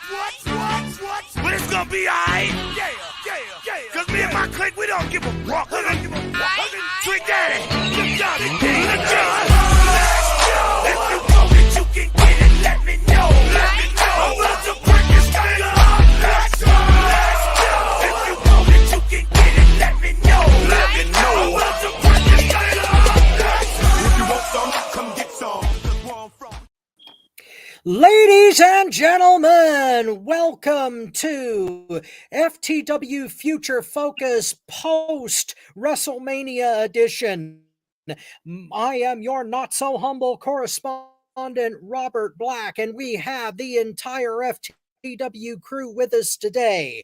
But it's gonna be alright. Yeah. Cause me and my clique, we don't give a fuck. Trick Daddy, good job today. Good job. If you know that you can get it, let me know. I'm about to break this thing up. Let's go. If you know that you can get it, let me know. I'm about to break this thing up. If you want some, come get some. Ladies and gentlemen, welcome to FTW Future Focus post WrestleMania edition. I am your not so humble correspondent, Robert Black, and we have the entire FTW crew with us today.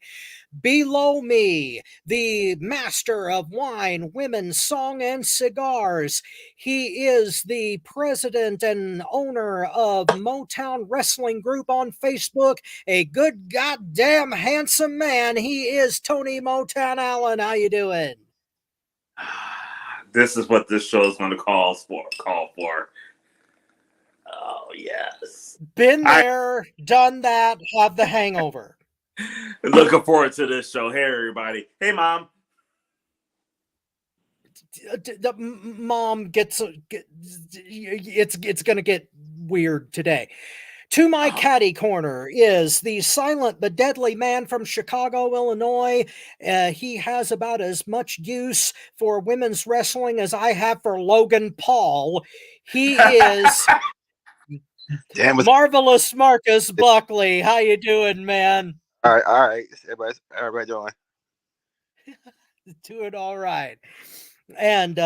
Below me, the master of wine, women, song, and cigars. He is the president and owner of Motown Wrestling Group on Facebook. A good goddamn handsome man. He is Tony Motown Allen. How you doing? This is what this show is going to call for. Oh, yes. Been there, done that, have the hangover. Looking forward to this show. Hey, everybody. Hey, Mom. The mom gets it's going to get weird today. To my caddy corner is the silent but deadly man from Chicago, Illinois. He has about as much use for women's wrestling as I have for Logan Paul. He is Marvelous Marcus Buckley. How you doing, man? All right. Everybody doing? Doing all right. And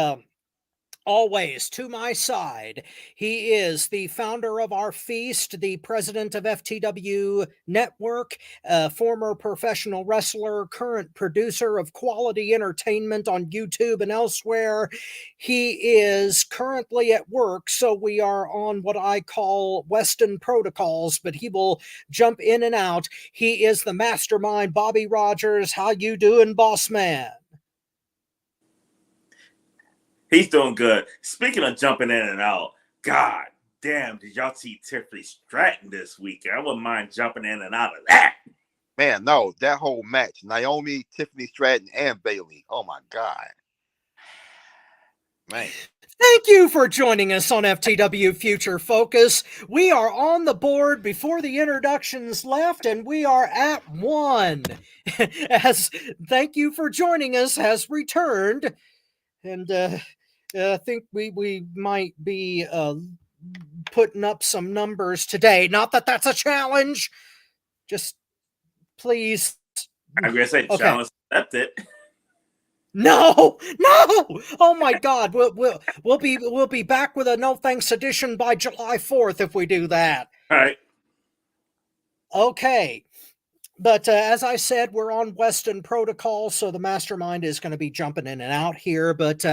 always to my side, he is the founder of our feast, the president of FTW Network, former professional wrestler, current producer of quality entertainment on YouTube and elsewhere. He is currently at work, so we are on what I call Western protocols, but he will jump in and out. He is the mastermind, Bobby Rogers. How you doing, boss man? He's doing good. Speaking of jumping in and out, God damn, did y'all see Tiffany Stratton this weekend? I wouldn't mind jumping in and out of that. Man, no, that whole match. Naomi, Tiffany Stratton, and Bayley. Oh, my God. Man. Thank you for joining us on FTW Future Focus. We are on the board before the introductions left, and we are at 1. Thank you for joining us has returned. And I think we might be putting up some numbers today. Not that that's a challenge. Just please. I'm going to say challenge accepted. No. Oh my God. We'll be back with a no thanks edition by July 4th if we do that. All right. Okay. But as I said, we're on Western protocol, so the mastermind is going to be jumping in and out here. But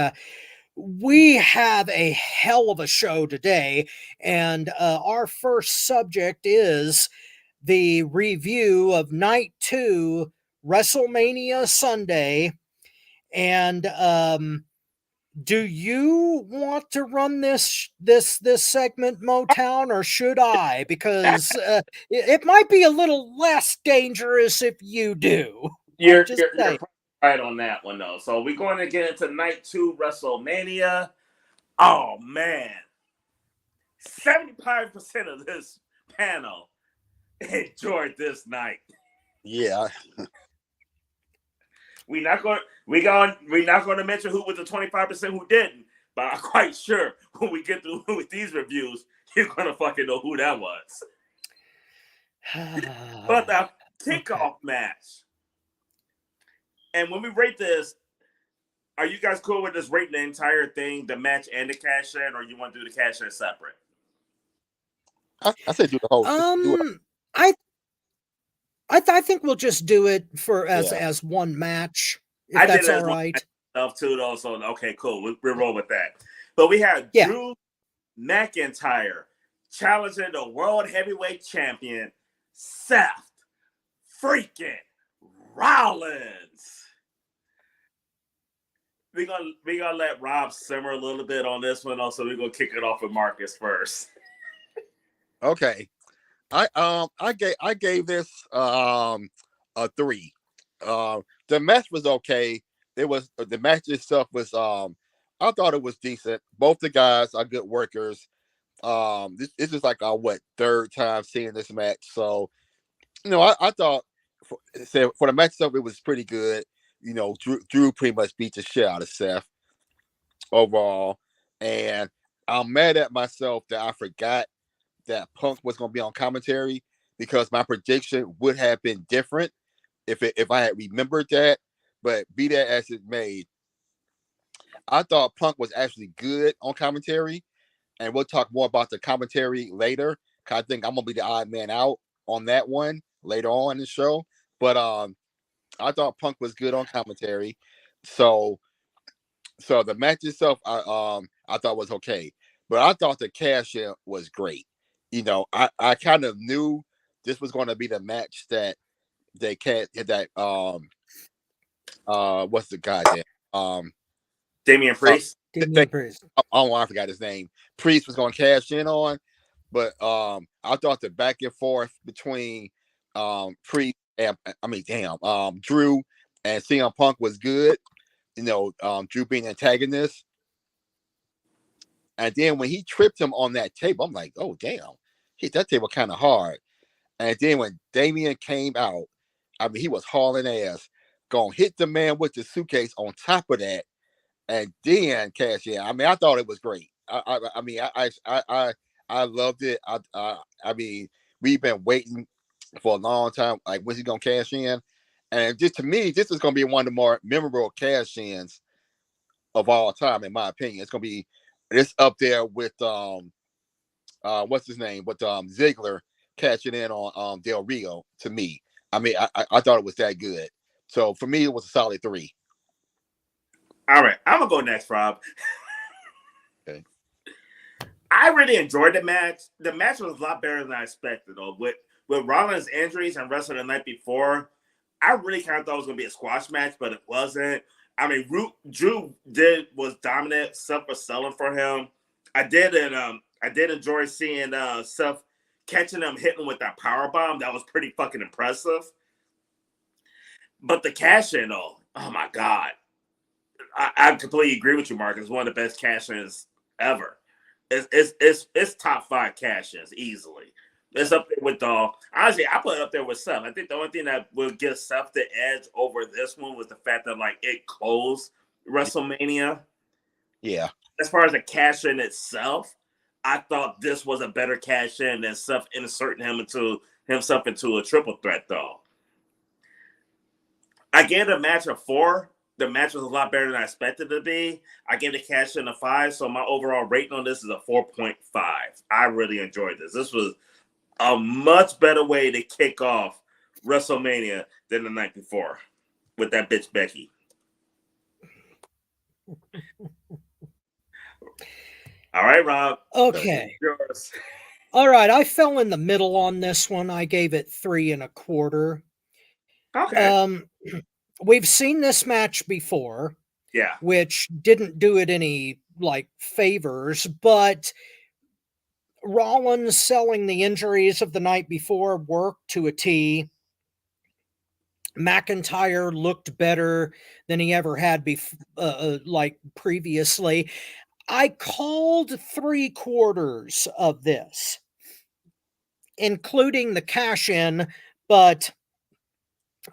we have a hell of a show today, and our first subject is the review of Night 2, WrestleMania Sunday. And do you want to run this segment, Motown, or should I? Because it might be a little less dangerous if you do. You're right on that one, though. So we're going to get into Night 2 WrestleMania. Oh, man. 75% of this panel enjoyed this night. Yeah. We're not going to mention who was the 25% who didn't, but I'm quite sure when we get through with these reviews, you're going to fucking know who that was. But the kickoff match. And when we rate this, are you guys cool with this rating the entire thing, the match and the cash in, or you want to do the cash in separate? I say do the whole. I think we'll just do it as one match, if that's all right. Stuff too, though. So okay, cool. We'll roll with that. But we have Drew McIntyre challenging the World Heavyweight Champion Seth freaking Rollins. We're gonna let Rob simmer a little bit on this one. Also, we're gonna kick it off with Marcus first. Okay. I gave this a 3. The match was okay. The match itself was I thought it was decent. Both the guys are good workers. This is like our third time seeing this match. So I thought for the match itself it was pretty good. Drew pretty much beat the shit out of Seth overall, and I'm mad at myself that I forgot that Punk was going to be on commentary because my prediction would have been different if I had remembered that. But be that as it may, I thought Punk was actually good on commentary, and we'll talk more about the commentary later. Cause I think I'm gonna be the odd man out on that one later on in the show. But I thought Punk was good on commentary, so the match itself I thought was okay, but I thought the cash in was great. I kind of knew this was going to be the match that they can't that what's the guy there Damian Priest. Damian Priest. I don't know, I forgot his name. Priest was going to cash in on, but I thought the back and forth between Priest and Drew and CM Punk was good. Drew being antagonist. And then when he tripped him on that table, I'm like, oh damn, hit that table kind of hard. And then when Damian came out, he was hauling ass, gonna hit the man with the suitcase on top of that, and then cash in. I thought it was great. I loved it. We've been waiting for a long time. Like, when's he gonna cash in? And just to me, this is gonna be one of the more memorable cash ins of all time, in my opinion. It's up there with what's his name? With Ziggler catching in on Del Rio. To me, I thought it was that good. So for me, it was a solid 3. All right, I'm gonna go next, Rob. Okay. I really enjoyed the match. The match was a lot better than I expected, though. With Rollins' injuries and wrestling the night before, I really kind of thought it was gonna be a squash match, but it wasn't. Drew was dominant. Seth was selling for him. I did enjoy seeing Seth catching him, hitting with that power bomb. That was pretty fucking impressive. But the cash in, though, oh my god, I completely agree with you, Mark. It's one of the best cash ins ever. It's top 5 cash ins easily. It's up there with honestly, I put it up there with Seth. I think the only thing that will give Seth the edge over this one was the fact that it closed WrestleMania. Yeah. As far as the cash in itself, I thought this was a better cash in than Seth inserting himself into a triple threat, though. I gave the match a 4. The match was a lot better than I expected it to be. I gave the cash in a 5, so my overall rating on this is a 4.5. I really enjoyed this. This was a much better way to kick off WrestleMania than the night before with that bitch Becky. All right, Rob. Okay. Yours. All right. I fell in the middle on this one. I gave it 3 1/4. Okay. We've seen this match before. Yeah. Which didn't do it any favors, but Rollins selling the injuries of the night before worked to a T. McIntyre looked better than he ever had previously. I called 3/4 of this, including the cash in, but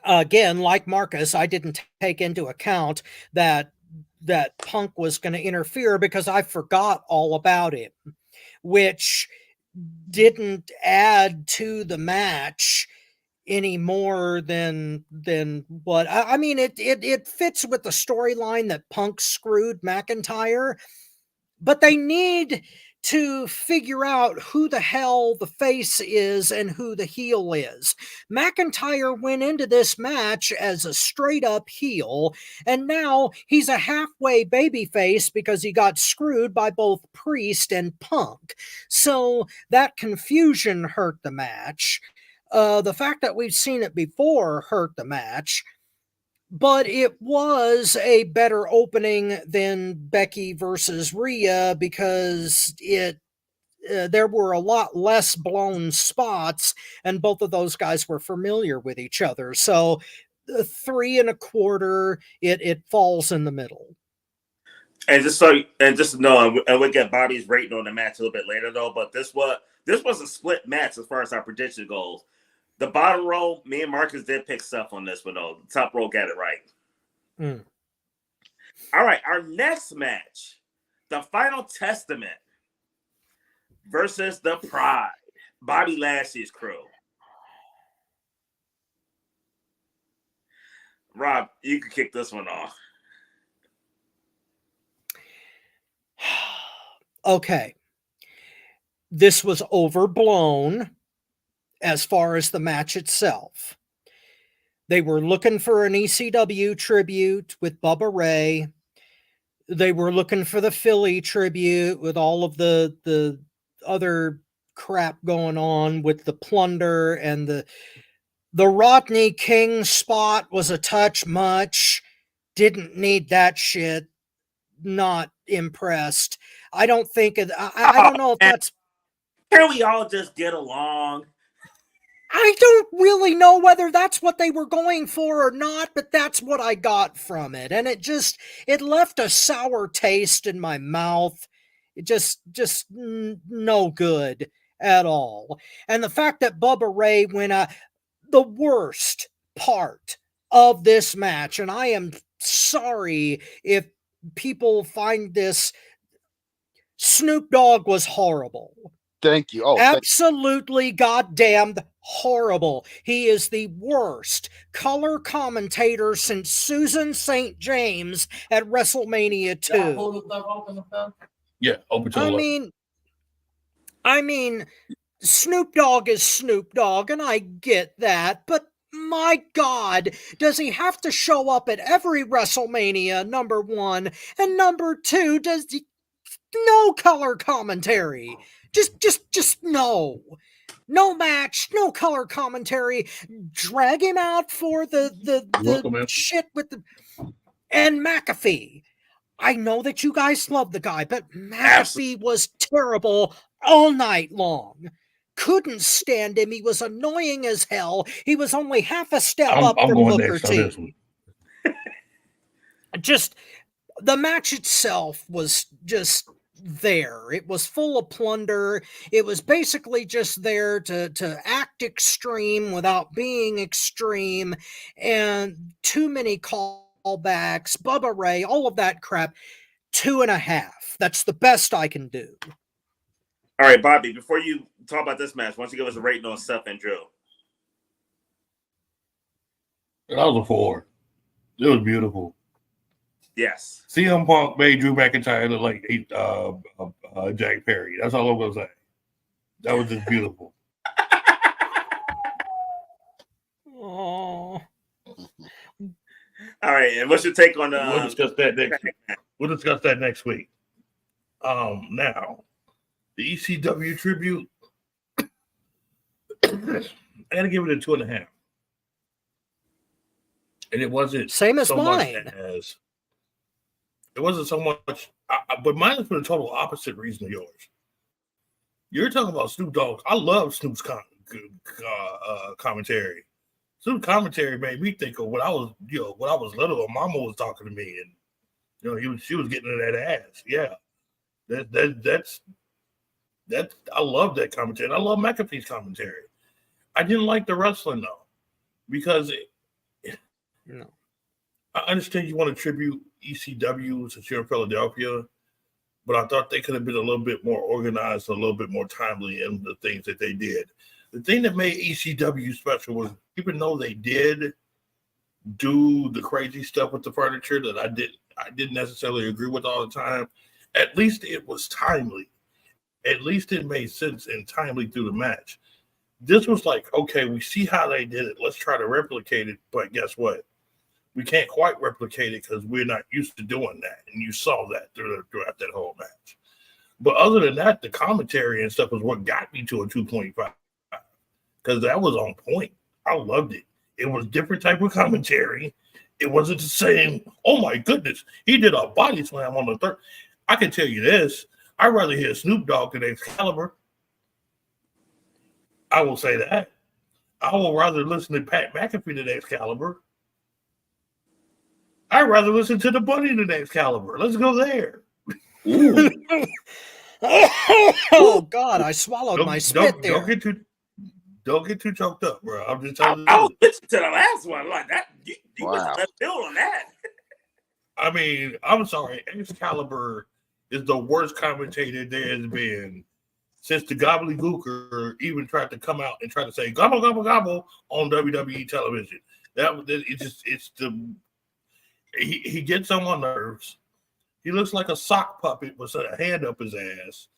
again, like Marcus, I didn't take into account that Punk was going to interfere because I forgot all about him, which didn't add to the match any more than what it fits with the storyline that Punk screwed McIntyre, but they need to figure out who the hell the face is and who the heel is. McIntyre went into this match as a straight up heel, and now he's a halfway babyface because he got screwed by both Priest and Punk. So that confusion hurt the match. The fact that we've seen it before hurt the match. But it was a better opening than Becky versus Rhea because it there were a lot less blown spots, and both of those guys were familiar with each other. So 3 1/4, it falls in the middle. And just to know, and we'll get Bobby's rating on the match a little bit later though. But this was a split match as far as our prediction goes. The bottom row, me and Marcus did pick stuff on this one though. The top row got it right. All right, our next match, the Final Testament versus the Pride, Bobby Lashley's crew. Rob, you can kick this one off. Okay. This was overblown as far as the match itself. They were looking for an ECW tribute with Bubba Ray. They were looking for the Philly tribute with all of the other crap going on with the plunder, and the Rodney King spot was a touch much. Didn't need that shit. Not impressed. I don't think I don't know if that's. Can we all just get along? I don't really know whether that's what they were going for or not, but that's what I got from it. And it left a sour taste in my mouth. It just no good at all. And the fact that Bubba Ray went the worst part of this match, and I am sorry if people find this, Snoop Dogg was horrible. Thank you. Absolutely goddamned horrible. He is the worst color commentator since Susan St. James at WrestleMania 2. Yeah, open to the left. I mean, Snoop Dogg is Snoop Dogg, and I get that, but my God, does he have to show up at every WrestleMania, number one, and number two, does he no color commentary? Just no match, no color commentary. Drag him out for the shit with the and McAfee. I know that you guys love the guy, but McAfee was terrible all night long. Couldn't stand him. He was annoying as hell. He was only half a step up from Booker T. Just the match itself was just there. It was full of plunder. It was basically just there to act extreme without being extreme, and too many callbacks, Bubba Ray, all of that crap. 2.5. That's the best I can do. All right, Bobby, before you talk about this match, why don't you give us a rating on Seth and Drew? That was a 4. It was beautiful. Yes. CM Punk made Drew McIntyre look like Jack Perry. That's all I'm going to say. That was just beautiful. Oh. All right, and what's your take on We'll discuss that next week. We'll discuss that next week. Now, the ECW tribute, I got to give it a 2.5. And it wasn't same as so mine. It wasn't so much, but mine is for the total opposite reason of yours. You're talking about Snoop Dogg. I love Snoop's commentary. Snoop's commentary made me think of when I was little. And Mama was talking to me, and she was getting in that ass. Yeah, that's I love that commentary. And I love McAfee's commentary. I didn't like the wrestling though, because I understand you want to tribute ECW since you're in Philadelphia, but I thought they could have been a little bit more organized, a little bit more timely in the things that they did. The thing that made ECW special was, even though they did do the crazy stuff with the furniture that I didn't necessarily agree with all the time, at least it was timely. At least it made sense and timely through the match. This was like, okay, we see how they did it. Let's try to replicate it. But guess what? We can't quite replicate it because we're not used to doing that. And you saw that throughout that whole match. But other than that, the commentary and stuff was what got me to a 2.5. Because that was on point. I loved it. It was different type of commentary. It wasn't the same. Oh my goodness. He did a body slam on the third. I can tell you this. I'd rather hear Snoop Dogg than Excalibur. I will say that. I will rather listen to Pat McAfee than Excalibur. I'd rather listen to the Bunny than Excalibur. Let's go there. Ooh. Oh God, I swallowed my spit there. Don't get too choked up, bro. I'm just telling you. I was listening to the last one like that. You Wow. was left field on that. I mean, I'm sorry. Excalibur is the worst commentator there has been since the gobbledygooker even tried to come out and try to say gobble gobble gobble on WWE television. He gets on my nerves. He looks like a sock puppet with a hand up his ass.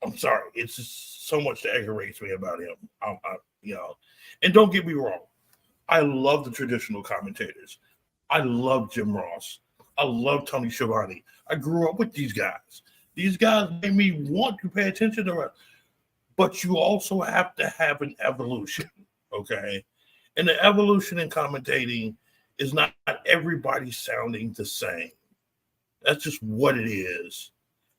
I'm sorry. It's just so much that aggravates me about him. And don't get me wrong. I love the traditional commentators. I love Jim Ross. I love Tony Schiavone. I grew up with these guys. These guys made me want to pay attention to it. But you also have to have an evolution, okay? And the evolution in commentating is not everybody sounding the same. That's just what it is.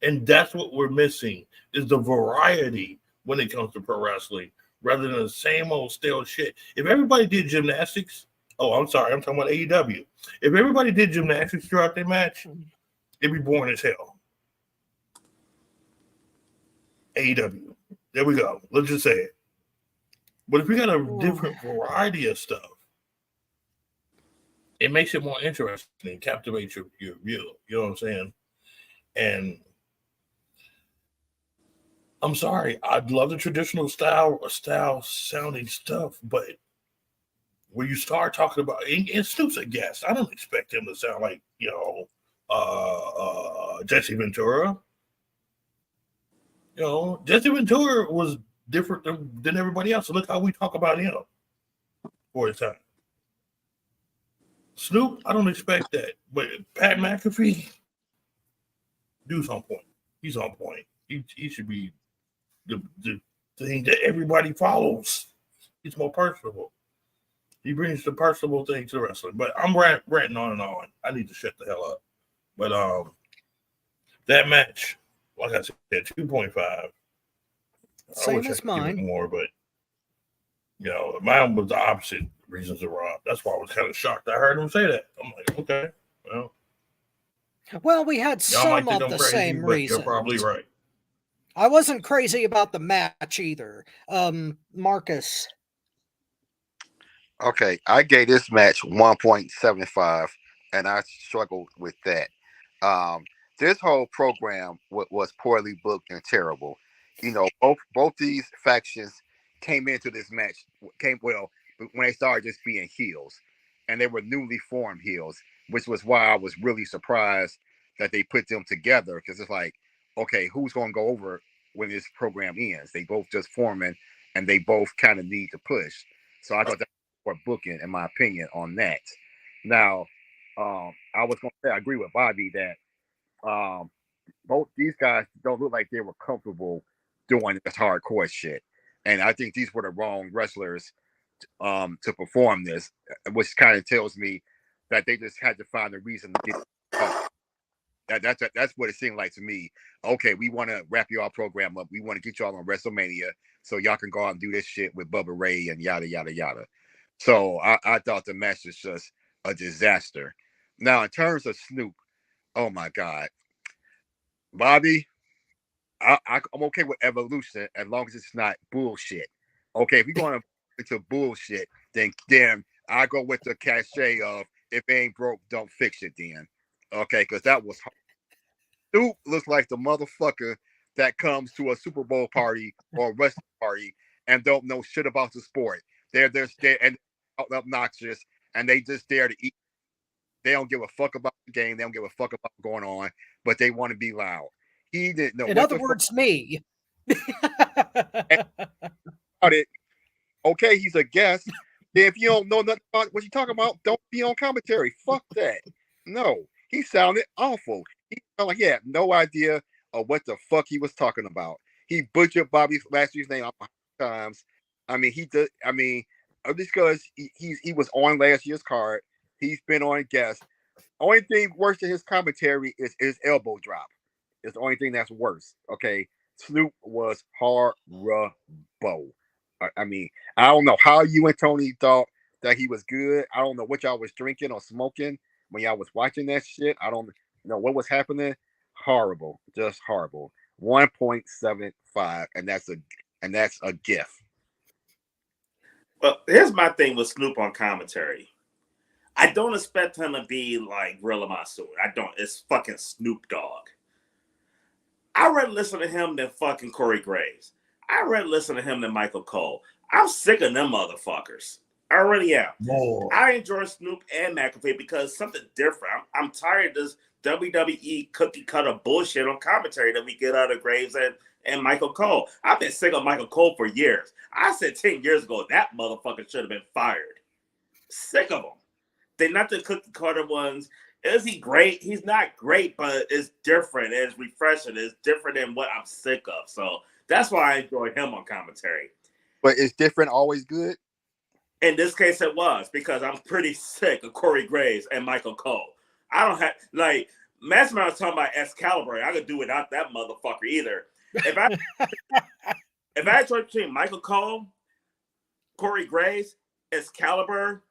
And that's what we're missing is the variety when it comes to pro wrestling rather than the same old stale shit. If everybody did gymnastics, I'm sorry, I'm talking about AEW. If everybody did gymnastics throughout their match, it'd be boring as hell. AEW. There we go. Let's just say it. But if we got a different variety of stuff, it makes it more interesting and captivates your view. You know what I'm saying? And I'm sorry, I'd love the traditional style sounding stuff, but when you start talking about and Snoop's a guest, I don't expect him to sound like Jesse Ventura. Jesse Ventura was different than everybody else. So look how we talk about him for his time. Snoop, I don't expect that. But Pat McAfee, dude's on point. He's on point. He should be the thing that everybody follows. He's more personable. He brings the personable thing to wrestling. But I'm ranting on and on. I need to shut the hell up. But that match, like I said, 2.5. Same as mine. More, but mine was the opposite reasons of Rob. That's why I was kind of shocked. I heard him say that. I'm like, okay, well, we had some of the same reasons. You're probably right. I wasn't crazy about the match either. Marcus. Okay, I gave this match 1.75, and I struggled with that. This whole program was poorly booked and terrible. Both these factions came into this match when they started just being heels, and they were newly formed heels, which was why I was really surprised that they put them together, because it's like, okay, who's going to go over when this program ends? They both just forming, and they both kind of need to push. So I thought that was booking, in my opinion, on that. Now, I was going to say I agree with Bobby that both these guys don't look like they were comfortable doing this hardcore shit, and I think these were the wrong wrestlers to perform this, which kind of tells me that they just had to find a reason to get. That's what it seemed like to me. Okay, we want to wrap y'all program up. We want to get y'all on WrestleMania so y'all can go out and do this shit with Bubba Ray and yada yada yada. So I thought the match was just a disaster. Now, in terms of Snoop, oh my God, Bobby, I'm okay with evolution as long as it's not bullshit. Okay, if you're going into bullshit, then I go with the cachet of if it ain't broke, don't fix it. Then, okay, because that was hard. Snoop looks like the motherfucker that comes to a Super Bowl party or a wrestling party and don't know shit about the sport. They're and obnoxious, and they just there to eat. They don't give a fuck about the game. They don't give a fuck about what's going on, but they want to be loud. He didn't know. In other words, me. Okay, he's a guest. If you don't know nothing about what you're talking about, don't be on commentary. Fuck that. No, he sounded awful. He sounded like he had no idea of what the fuck he was talking about. He butchered Bobby Lashley's name 100 times. I mean, he did. I mean, just because he was on last year's card, he's been on guest. Only thing worse than his commentary is his elbow drop. is the only thing that's worse. Okay, Snoop was horrible. I mean, I don't know how you and Tony thought that he was good. I don't know what y'all was drinking or smoking when y'all was watching that shit. I don't know what was happening. Horrible, just horrible. 1.75, and that's a gift. Well, here's my thing with Snoop on commentary. I don't expect him to be like Gorilla Monsoon. I don't. It's fucking Snoop Dogg. I'd rather listen to him than fucking Corey Graves. I'd rather listen to him than Michael Cole. I'm sick of them motherfuckers. I really am. More. I enjoy Snoop and McAfee because something different. I'm tired of this WWE cookie cutter bullshit on commentary that we get out of Graves and Michael Cole. I've been sick of Michael Cole for years. I said 10 years ago that motherfucker should have been fired. Sick of him. They're not the cookie cutter ones. Is he great? He's not great, but it's different. It's refreshing. It's different than what I'm sick of. So that's why I enjoy him on commentary. But is different always good? In this case, it was because I'm pretty sick of Corey Graves and Michael Cole. I don't have like Massimo was talking about Excalibur. I could do without that motherfucker either. If I had choice between Michael Cole, Corey Graves, Excalibur,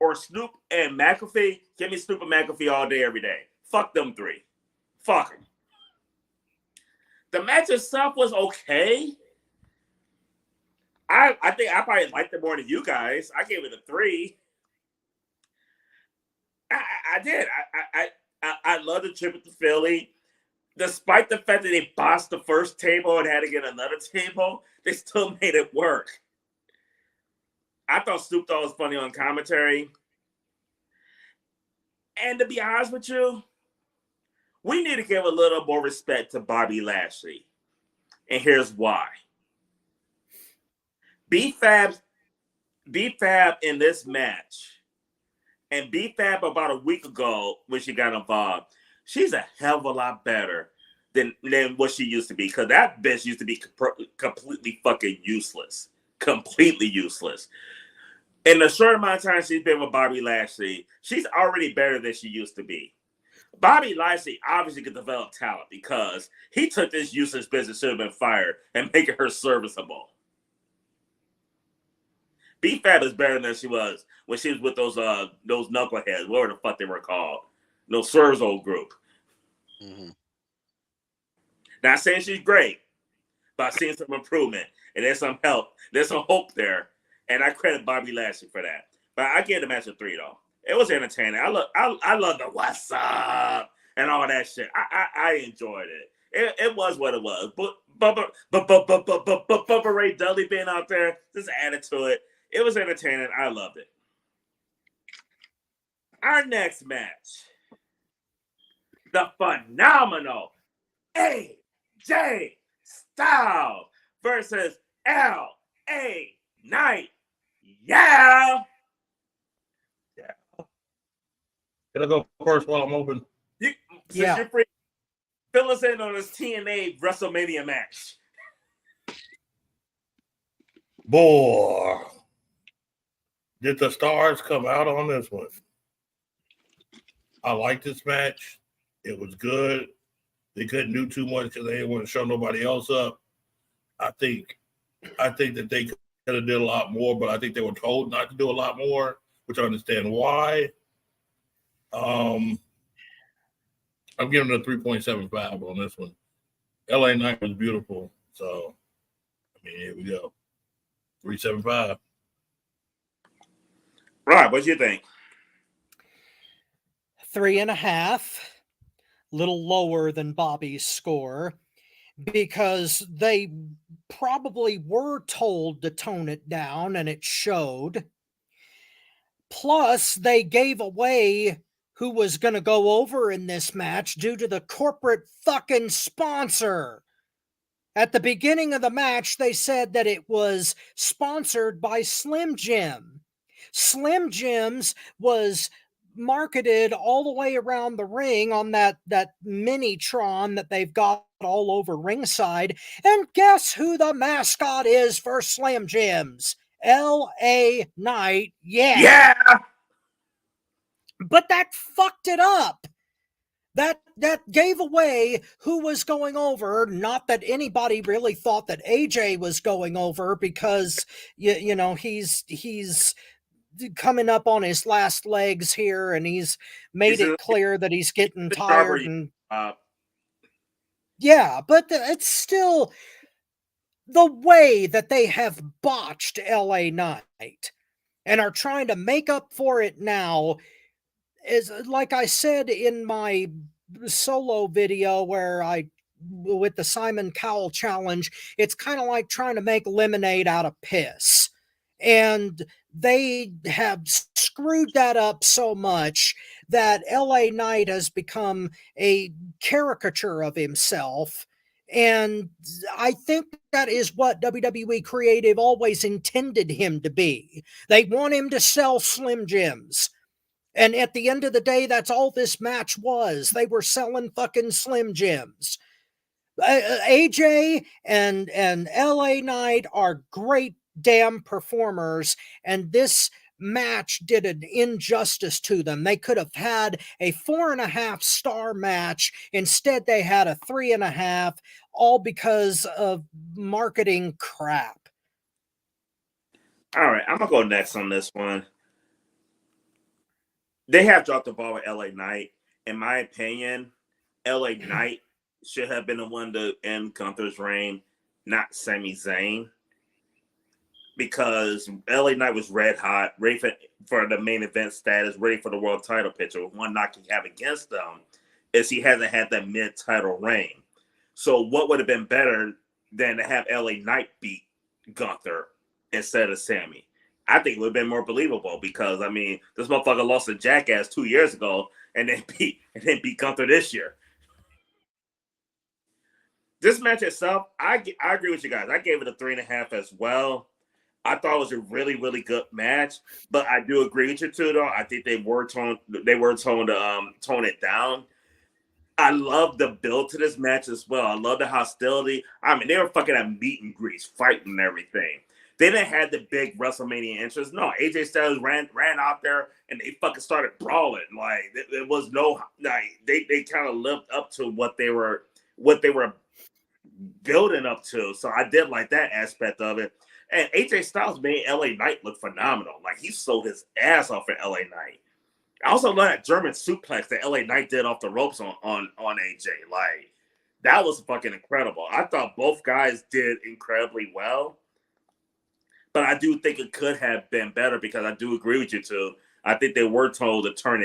or Snoop and McAfee, give me Snoop and McAfee all day, every day. Fuck them three. Fuck them. The match itself was okay. I think I probably liked it more than you guys. I gave it a 3. I did. I love the tribute to Philly. Despite the fact that they bossed the first table and had to get another table, they still made it work. I thought Snoop Dogg was funny on commentary. And to be honest with you, we need to give a little more respect to Bobby Lashley. And here's why. B-Fab in this match, and B-Fab about a week ago when she got involved, she's a hell of a lot better than what she used to be. Because that bitch used to be completely fucking useless. Completely useless. In the short amount of time she's been with Bobby Lashley, she's already better than she used to be. Bobby Lashley obviously could develop talent because he took this useless business, should have been fired, and making her serviceable. B-Fab is better than she was when she was with those knuckleheads, whatever the fuck they were called. No Swerve's old group. Mm-hmm. Not saying she's great, but I've seen some improvement. And there's some help. There's some hope there. And I credit Bobby Lashley for that. But I gave the match a 3, though. It was entertaining. I love the what's up and all that shit. I enjoyed it. It was what it was. But Bubba Ray Dudley being out there just added to it. It was entertaining. I loved it. Our next match, the phenomenal AJ Styles versus LA Knight. Yeah. Can I go first while I'm open? You're free, fill us in on this TNA WrestleMania match. Boy, did the stars come out on this one? I like this match. It was good. They couldn't do too much because they didn't want to show nobody else up. I think that they could have did a lot more, but I think they were told not to do a lot more, which I understand why. I'm giving it a 3.75 on this one. LA Knight was beautiful. So, I mean, here we go. 3.75. Right, what do you think? 3.5, little lower than Bobby's score, because they probably were told to tone it down, and it showed. Plus, they gave away who was going to go over in this match due to the corporate fucking sponsor. At the beginning of the match, they said that it was sponsored by Slim Jim. Slim Jim's was marketed all the way around the ring on that mini-tron that they've got all over ringside. And guess who the mascot is for Slim Jim's? L.A. Knight. Yeah. Yeah. But that fucked it up. that gave away who was going over. Not that anybody really thought that AJ was going over, because you know he's coming up on his last legs here, and he's made it clear that he's getting tired. And yeah, but it's still the way that they have botched LA Knight and are trying to make up for it now is, like I said in my solo video with the Simon Cowell challenge, it's kind of like trying to make lemonade out of piss. And they have screwed that up so much that LA Knight has become a caricature of himself. And I think that is what WWE Creative always intended him to be. They want him to sell Slim Jims. And at the end of the day, that's all this match was. They were selling fucking Slim Jims. AJ and LA Knight are great damn performers, and this match did an injustice to them. They could have had a 4.5-star match. Instead, they had a 3.5, all because of marketing crap. All right, I'm gonna go next on this one. They have dropped the ball with LA Knight. In my opinion, LA Knight should have been the one to end Gunther's reign, not Sami Zayn. Because LA Knight was red hot, ready for the main event status, ready for the world title picture. One knock you have against them is he hasn't had that mid-title reign. So what would have been better than to have LA Knight beat Gunther instead of Sami? I think it would have been more believable, because I mean, this motherfucker lost to Jackass 2 years ago and then beat Gunther this year. This match itself, I agree with you guys. I gave it a 3.5 as well. I thought it was a really, really good match, but I do agree with you too, though. I think they were told to tone it down. I love the build to this match as well. I love the hostility. I mean, they were fucking at meet and greets, fighting and everything. They didn't have the big WrestleMania entrance. No, AJ Styles ran out there and they fucking started brawling. Like there was no, like they kind of lived up to what they were building up to. So I did like that aspect of it. And AJ Styles made LA Knight look phenomenal. Like he sold his ass off for LA Knight. I also love that German suplex that LA Knight did off the ropes on AJ. Like that was fucking incredible. I thought both guys did incredibly well. But I do think it could have been better, because I do agree with you too. I think they were told to tone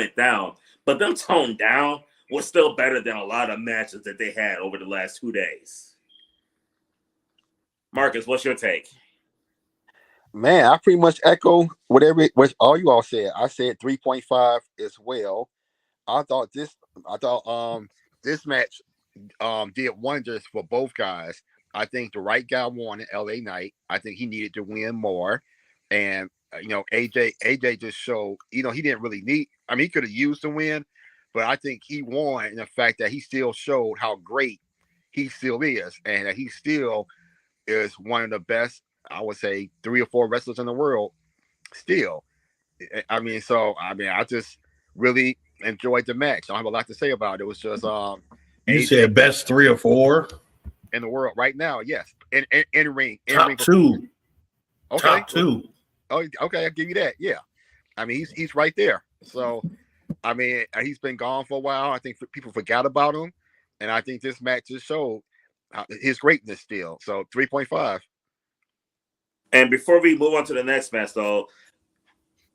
it down. But them toned down was still better than a lot of matches that they had over the last 2 days. Marcus, what's your take? Man, I pretty much echo what all you all said. I said 3.5 as well. I thought this match did wonders for both guys. I think the right guy won in LA Knight. I think he needed to win more. And, AJ just showed, he didn't really need, he could have used the win, but I think he won in the fact that he still showed how great he still is, and that he still is one of the best, I would say, 3 or 4 wrestlers in the world still. I just really enjoyed the match. I don't have a lot to say about it. It was just you said best 3 or 4 in the world right now. Yes, in ring. Top 2. Okay. Top 2. Oh, okay. I'll give you that. Yeah. He's right there. So, he's been gone for a while. I think people forgot about him, and I think this match just showed his greatness still. So 3.5. And before we move on to the next match, though,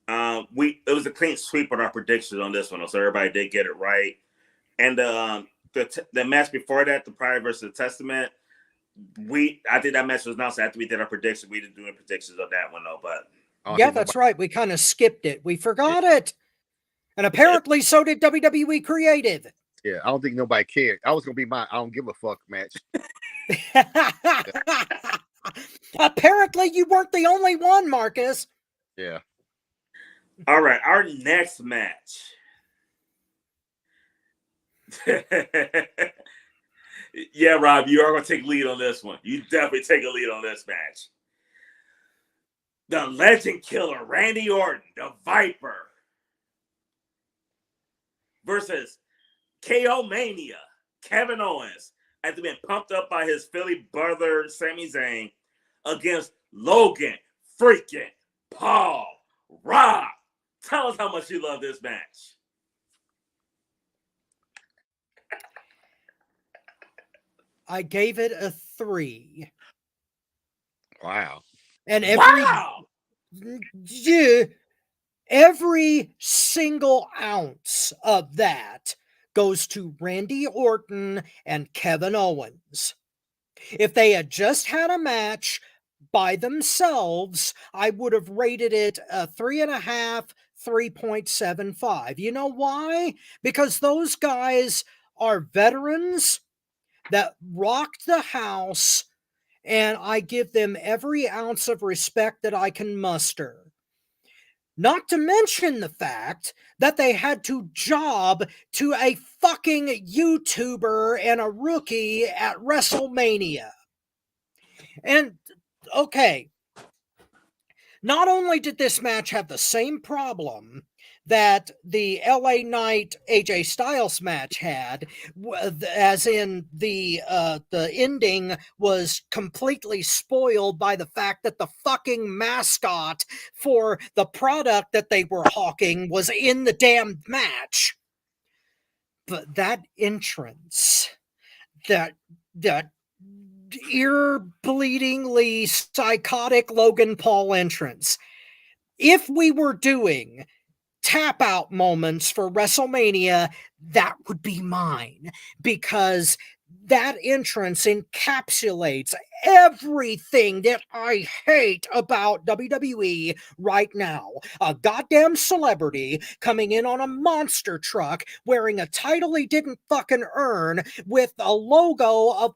it was a clean sweep on our predictions on this one, so everybody did get it right. And the match before that, the Pride versus the Testament, I think that match was announced after we did our prediction. We didn't do any predictions of that one, though. But yeah, that's right. We kind of skipped it. We forgot it. And apparently so did WWE Creative. Yeah, I don't think nobody cared. I was going to be my I don't give a fuck match. Apparently you weren't the only one, Marcus. Yeah. All right, our next match. Yeah, Rob, you are going to take lead on this one. You definitely take a lead on this match. The Legend Killer, Randy Orton, the Viper, versus KO Mania, Kevin Owens, after being pumped up by his Philly brother Sami Zayn, against Logan freaking Paul Rock. Tell us how much you love this match. I gave it a 3. Wow. And Wow! every single ounce of that goes to Randy Orton and Kevin Owens. If they had just had a match by themselves, I would have rated it a 3.5, 3.75. You know why? Because those guys are veterans that rocked the house, and I give them every ounce of respect that I can muster. Not to mention the fact that they had to job to a fucking YouTuber and a rookie at WrestleMania. And, okay, not only did this match have the same problem that the LA Knight AJ Styles match had, as in the ending was completely spoiled by the fact that the fucking mascot for the product that they were hawking was in the damn match. But that entrance, that ear-bleedingly psychotic Logan Paul entrance, if we were doing tap out moments for WrestleMania, that would be mine, because that entrance encapsulates everything that I hate about WWE right now. A goddamn celebrity coming in on a monster truck wearing a title he didn't fucking earn with a logo of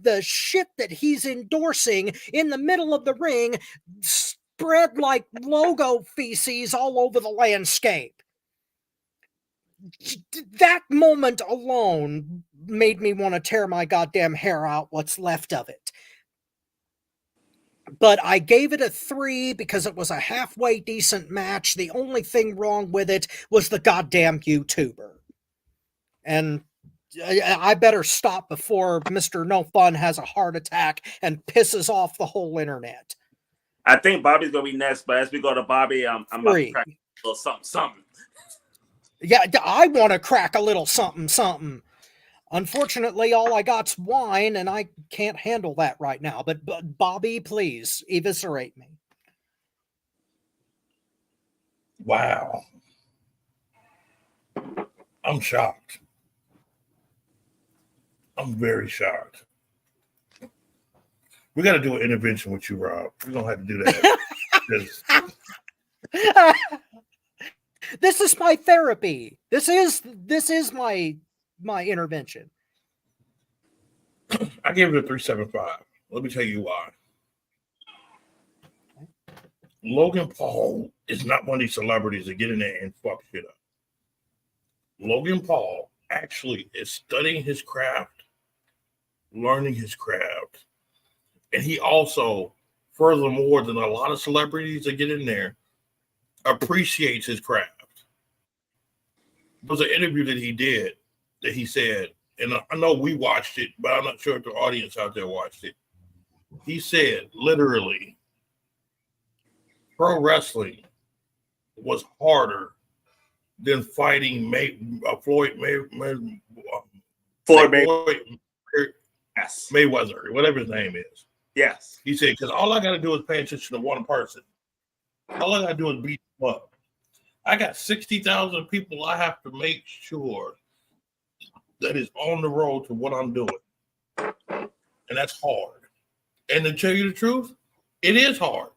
the shit that he's endorsing in the middle of the ring, spread like logo feces all over the landscape. That moment alone made me want to tear my goddamn hair out, what's left of it. But I gave it a 3 because it was a halfway decent match. The only thing wrong with it was the goddamn YouTuber. And I better stop before Mr. No Fun has a heart attack and pisses off the whole internet. I think Bobby's gonna be next, but as we go to Bobby, I'm about to crack a little something. Yeah, I want to crack a little something. Unfortunately, all I got's wine, and I can't handle that right now. But Bobby, please eviscerate me. Wow. I'm shocked. I'm very shocked. We got to do an intervention with you, Rob. We're going to have to do that. This is my therapy. This is my intervention. I gave it a 3.75. Let me tell you why. Logan Paul is not one of these celebrities that get in there and fuck shit up. Logan Paul actually is studying his craft, learning his craft. And he also, furthermore than a lot of celebrities that get in there, appreciates his craft. There was an interview that he did that he said, and I know we watched it, but I'm not sure if the audience out there watched it. He said, literally, pro wrestling was harder than fighting Floyd Mayweather, whatever his name is. Yes. He said, because all I got to do is pay attention to one person. All I got to do is beat them up. I got 60,000 people I have to make sure that is on the road to what I'm doing. And that's hard. And to tell you the truth, it is hard.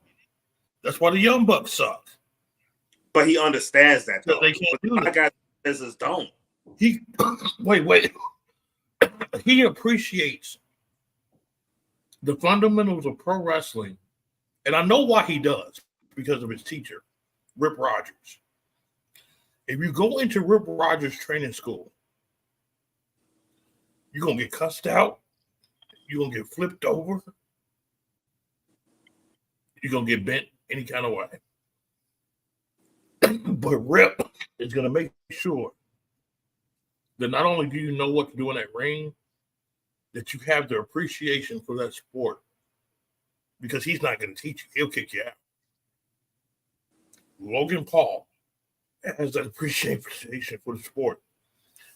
That's why the Young Bucks suck. But he understands that, though. They can't do that. I got business don't. Wait. He appreciates the fundamentals of pro wrestling. And I know why he does, because of his teacher, Rip Rogers. If you go into Rip Rogers training school, you're going to get cussed out. You're going to get flipped over. You're going to get bent any kind of way. But Rip is going to make sure then not only do you know what to do in that ring, that you have the appreciation for that sport. Because he's not going to teach you. He'll kick you out. Logan Paul has that appreciation for the sport.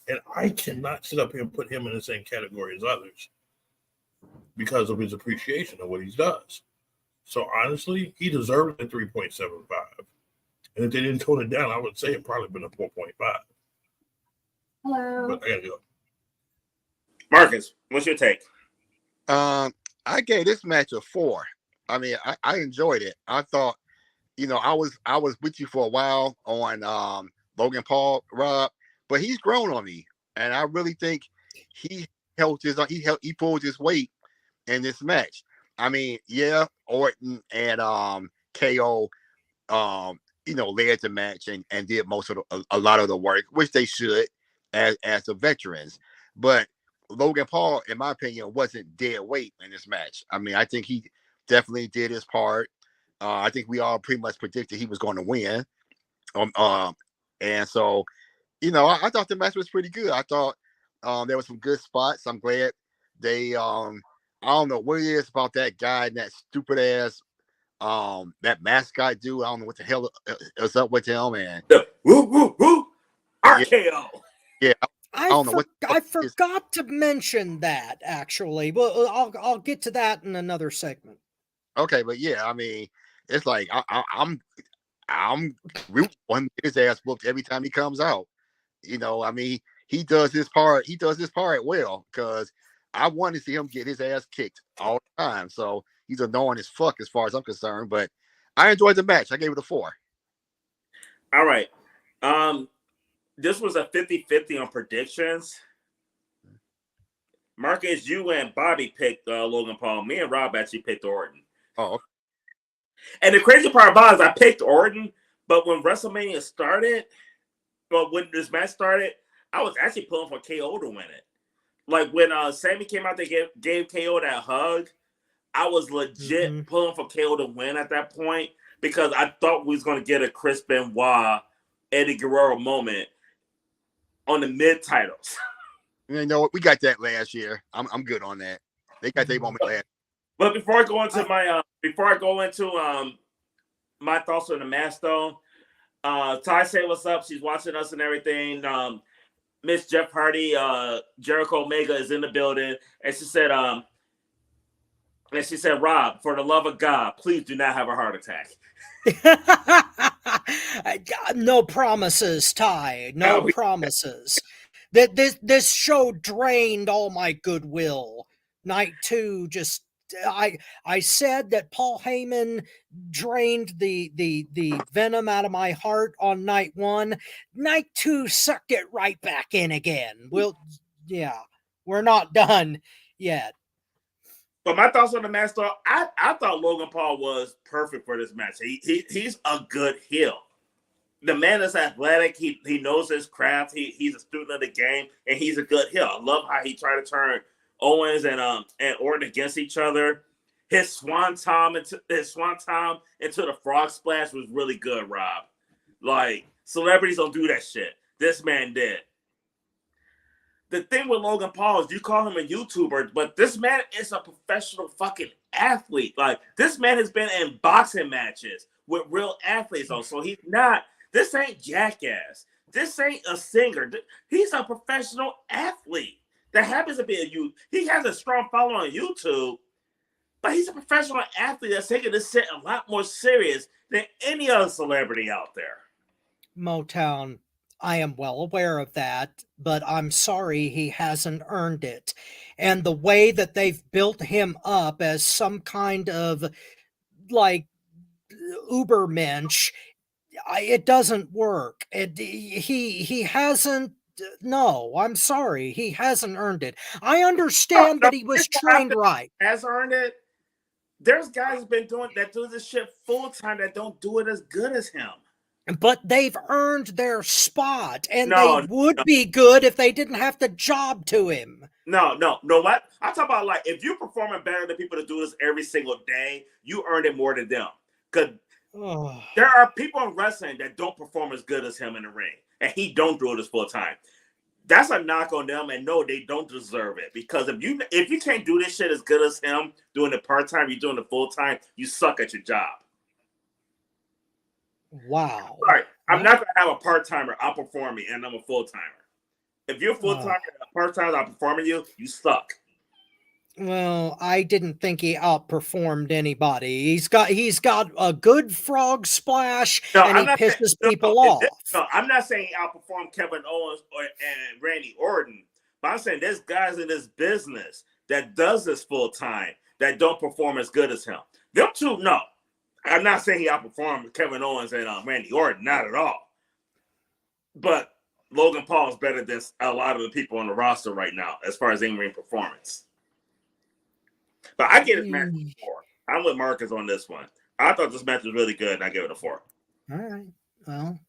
And I cannot sit up here and put him in the same category as others because of his appreciation of what he does. So honestly, he deserved a 3.75. And if they didn't tone it down, I would say it probably been a 4.5. Hello. But I gotta go. Marcus, what's your take? I gave this match a 4. I mean, I enjoyed it. I thought, I was with you for a while on Logan Paul, Rob, but he's grown on me, and I really think he pulled his weight in this match. I mean, yeah, Orton and KO, led the match and did most of a lot of the work, which they should as the veterans. But Logan Paul, in my opinion, wasn't dead weight in this match. I mean, I think he definitely did his part. I think we all pretty much predicted he was going to win. And so, I thought the match was pretty good. I thought there were some good spots. I'm glad they, I don't know what it is about that guy and that stupid ass, that mascot dude. I don't know what the hell is up with him. And Woo, woo, woo. RKO. Yeah. I forgot to mention that, actually. Well, I'll get to that in another segment. Okay, but yeah, I mean, it's like I'm rooting for him to get his ass whooped every time he comes out. I mean, he does his part. He does his part well because I want to see him get his ass kicked all the time. So he's annoying as fuck as far as I'm concerned. But I enjoyed the match. I gave it a 4. All right. This was a 50-50 on predictions. Marcus, you and Bobby picked Logan Paul. Me and Rob actually picked Orton. Oh. And the crazy part about it is I picked Orton, but when WrestleMania started, when this match started, I was actually pulling for KO to win it. Like when Sammy came out, they gave KO that hug. I was legit pulling for KO to win at that point because I thought we was going to get a Chris Benoit, Eddie Guerrero moment on the mid-titles. You know what? We got that last year. I'm good on that. They got their moment last. But before I go into my thoughts on the match, though, Ty say what's up. She's watching us and everything. Miss Jeff Hardy, Jericho Omega is in the building, and she said, Rob, for the love of God, please do not have a heart attack. No promises, Ty. No promises. This show drained all my goodwill. Night 2 just I said that Paul Heyman drained the venom out of my heart on night 1. Night 2 sucked it right back in again. We're not done yet. But my thoughts on the match, though, I thought Logan Paul was perfect for this match. He's a good heel. The man is athletic. He knows his craft. He's a student of the game, and he's a good heel. I love how he tried to turn Owens and Orton against each other. His swan time into the frog splash was really good, Rob. Like, celebrities don't do that shit. This man did. The thing with Logan Paul is you call him a YouTuber, but this man is a professional fucking athlete. Like, this man has been in boxing matches with real athletes on. So he's not, this ain't Jackass. This ain't a singer. He's a professional athlete that happens to be a youth. He has a strong following on YouTube, but he's a professional athlete that's taking this shit a lot more serious than any other celebrity out there. Motown, I am well aware of that, but I'm sorry he hasn't earned it. And the way that they've built him up as some kind of like Ubermensch, it doesn't work. He hasn't. No, I'm sorry. He hasn't earned it. I understand that he was trained right. Has earned it. There's guys been doing this shit full time that don't do it as good as him. But they've earned their spot, and they would be good if they didn't have to job to him. No. What? I'm talking about, like, if you're performing better than people that do this every single day, you earn it more than them. Because there are people in wrestling that don't perform as good as him in the ring, and he don't do it as full time. that's a knock on them, and no, they don't deserve it. Because if you can't do this shit as good as him doing it part-time, you're doing it full-time, you suck at your job. Wow. Sorry, I'm not gonna have a part-timer outperform me, and I'm a full-timer. If you're full-time and a part-timer outperforming you, you suck. Well, I didn't think he outperformed anybody. He's got a good frog splash, and he pisses people off. I'm not saying he outperformed Kevin Owens and Randy Orton, but I'm saying there's guys in this business that does this full time that don't perform as good as him. Them two, no. I'm not saying he outperformed Kevin Owens and Randy Orton, not at all. But Logan Paul is better than a lot of the people on the roster right now as far as in-ring performance. But I give this match a 4. I'm with Marcus on this one. I thought this match was really good, and I give it a 4. All right. Well,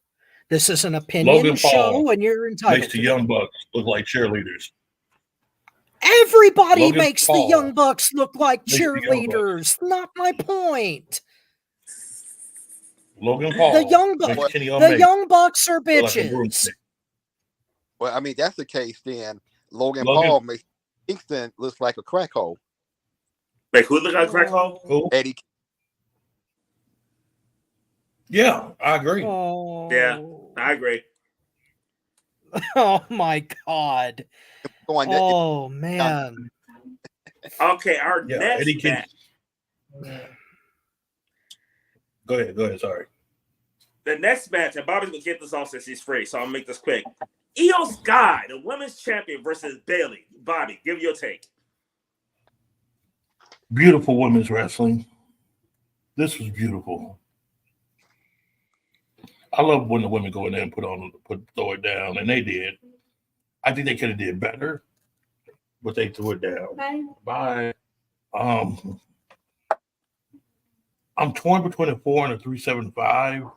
this is an opinion show, and you're entitled. Makes the Young Bucks look like cheerleaders. Everybody makes the Young Bucks look like cheerleaders. Not my point. Logan Paul. The Young Bucks are bitches. Well, I mean, that's the case then. Logan Paul makes Kingston looks like a crack hole. Wait, who look like a crack hole? Who? Eddie. Yeah, I agree. Oh. Yeah, I agree. Oh my God. Oh man. Okay, our next match. Go ahead. Sorry. The next match, and Bobby's gonna get this off since he's free, so I'll make this quick. Io Sky, the women's champion, versus Bayley. Bobby, give your take. Beautiful women's wrestling. This was beautiful. I love when the women go in there and throw it down, and they did. I think they could have did better, but they threw it down. Bye. I'm torn between a 4 and a 3.75.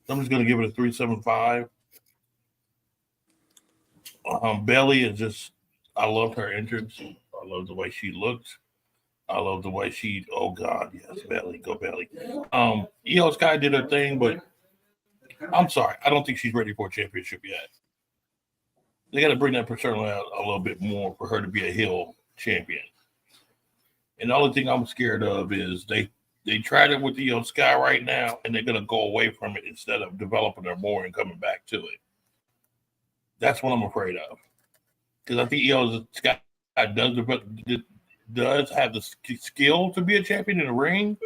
I'm just gonna give it a 3.75. Bayley is just. I loved her entrance. I love the way she looked. I love the way she. Oh God, yes, Bayley, go Bayley. Io Sky did her thing, but I'm sorry, I don't think she's ready for a championship yet. They got to bring that persona out a little bit more for her to be a heel champion. And the only thing I'm scared of is they tried it with Io Sky right now, and they're gonna go away from it instead of developing her more and coming back to it. That's what I'm afraid of, because I think Io Sky does have the skill to be a champion in the ring.